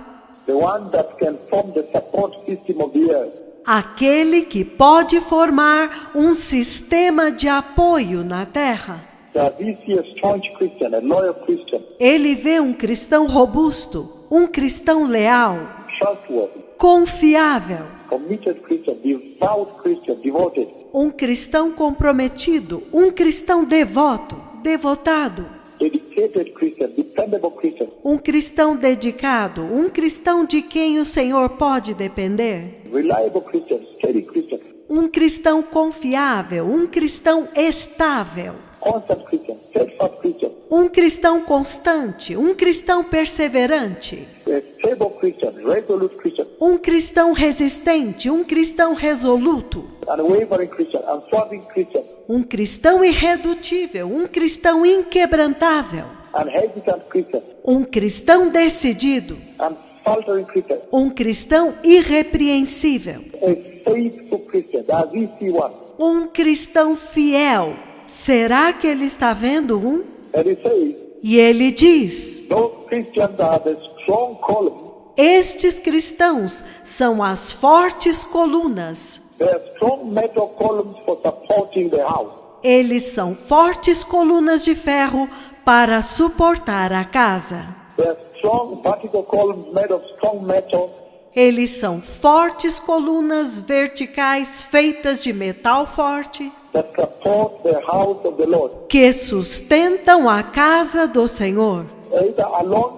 The one that can form the support system of the earth? Aquele que pode formar um sistema de apoio na terra? Does he see a staunch Christian, a loyal Christian, Ele vê um cristão robusto, um cristão leal, trustworthy, confiável, committed Christian, devout Christian, devoted? um cristão comprometido, um cristão devoto, devotado, Dedicated Christian, dependable Christian, um cristão dedicado, um cristão de quem o Senhor pode depender, reliable Christian, steady Christian, um cristão confiável, um cristão estável, constant Christian, steadfast Christian, um cristão constante, um cristão perseverante, a stable Christian, resolute Christian, um cristão resistente, um cristão resoluto, unwavering Christian, unswerving Christian, um cristão irredutível, um cristão inquebrantável, unhesitant Christian, um cristão decidido, unfaltering Christian, um cristão irrepreensível, a faithful Christian. Does he see one? um cristão fiel. Será que ele está vendo um? And he says, E ele diz: those Christians are the strong column. estes cristãos são as fortes colunas. They are strong metal columns for supporting the house. Eles são fortes colunas de ferro para suportar a casa. They are strong vertical columns made of strong metal. Eles são fortes colunas verticais feitas de metal forte That support the house of the Lord, que sustentam a casa do Senhor, either alone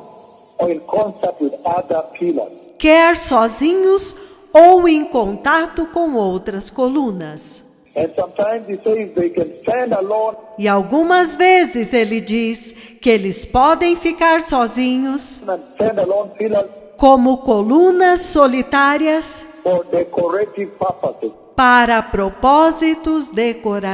or in concert with other pillars. quer sozinhos ou em contato com outras colunas. And sometimes he says they can stand alone E algumas vezes ele diz que eles podem ficar sozinhos and stand alone pillars como colunas solitárias for decorative purposes, para propósitos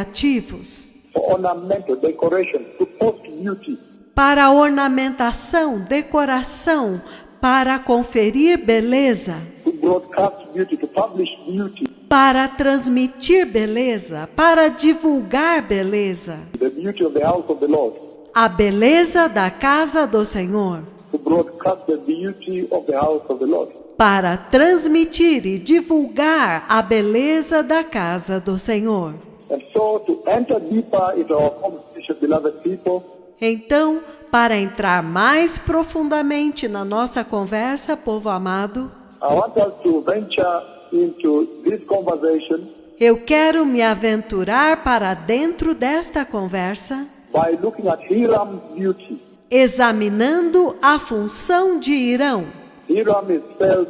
decorativos, for ornamental decoration, to post beauty. para ornamentação, decoração, para conferir beleza, To broadcast beauty, to publish beauty, para transmitir beleza, para divulgar beleza, the beauty of the house of the Lord, a beleza da casa do Senhor, to broadcast the beauty of the house of the Lord. para transmitir e divulgar a beleza da casa do Senhor. And so to enter deeper into our conversation, beloved people, Então, para entrar mais profundamente na nossa conversa, povo amado, I want us to venture into this conversation eu quero me aventurar para dentro desta conversa, by looking at Hiram's beauty. examinando a função de Irão. Hiram is spelled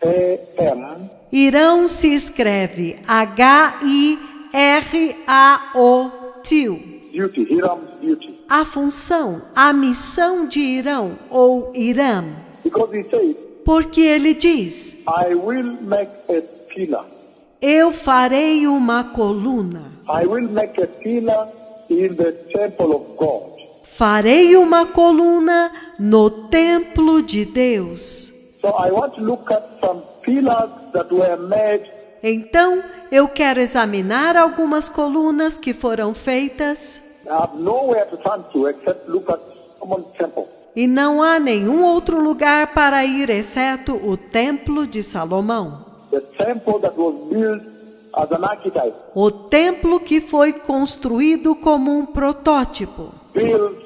Hiram. Irão se escreve Hirao-tio. Beauty, Hiram's beauty. A função, a missão de Irão ou Irã. Because he says, Porque ele diz: I will make a pillar. eu farei uma coluna. I will make a pillar in the temple of God. Farei uma coluna no templo de Deus. So I want to look at some pillars that were made Então, eu quero examinar algumas colunas que foram feitas I have nowhere to turn to except look at Solomon's temple. e não há nenhum outro lugar para ir exceto o templo de Salomão. The temple that was built as an archetype, O templo que foi construído como um protótipo. built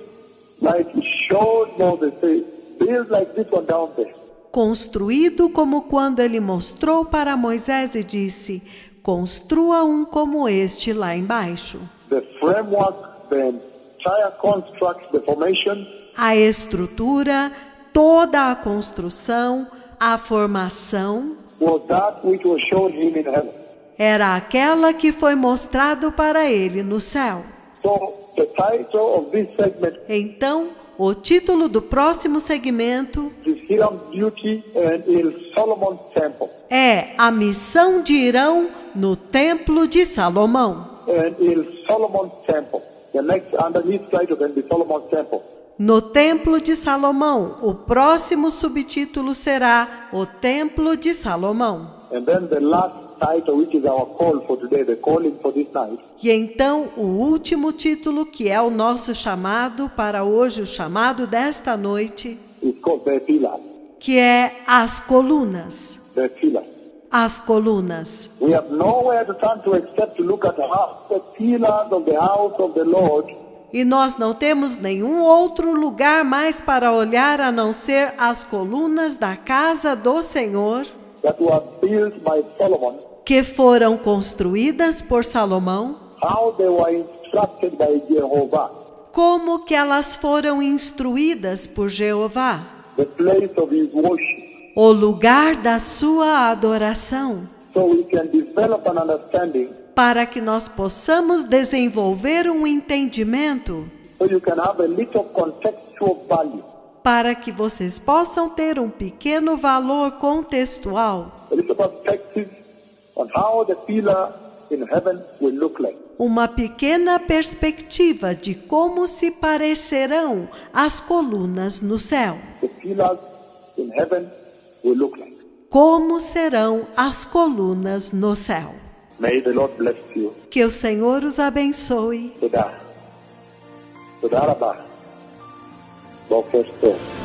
like he showed Moses, say, build like this one down there. Construído como quando ele mostrou para Moisés e disse: construa um como este lá embaixo. The framework, the entire construct, the formation A estrutura, toda a construção, a formação, was that which was shown him in heaven. era aquela que foi mostrado para ele no céu. So the title of this segment Então, o título do próximo segmento is Hiram's Beauty and in Solomon's Temple. é A Missão de Irão no Templo de Salomão. And in Solomon's Temple. The next underneath title can be Solomon's Temple. No Templo de Salomão, o próximo subtítulo será O Templo de Salomão. And then the last title, which is our call for today, the calling for this night, E então, o último título, que é o nosso chamado para hoje, o chamado desta noite, is called The Pillars. que é As Colunas. The Pillars. As Colunas. We have nowhere to turn to except to look at the pillars of the house of the Lord. E nós não temos nenhum outro lugar mais para olhar a não ser as colunas da casa do Senhor, That were built by Solomon, que foram construídas por Salomão, how they were instructed by Jehovah, como que elas foram instruídas por Jeová, the place of his worship, o lugar da sua adoração, so we can develop an understanding, para que nós possamos desenvolver um entendimento, so you can have a little contextual value, para que vocês possam ter um pequeno valor contextual, a little perspective on how the pillar in heaven will look like. uma pequena perspectiva de como se parecerão as colunas no céu. The pillars in heaven will look like. Como serão as colunas no céu. May the Lord bless you. Que o Senhor os abençoe. Toda. Toda rabah. Boker Tov.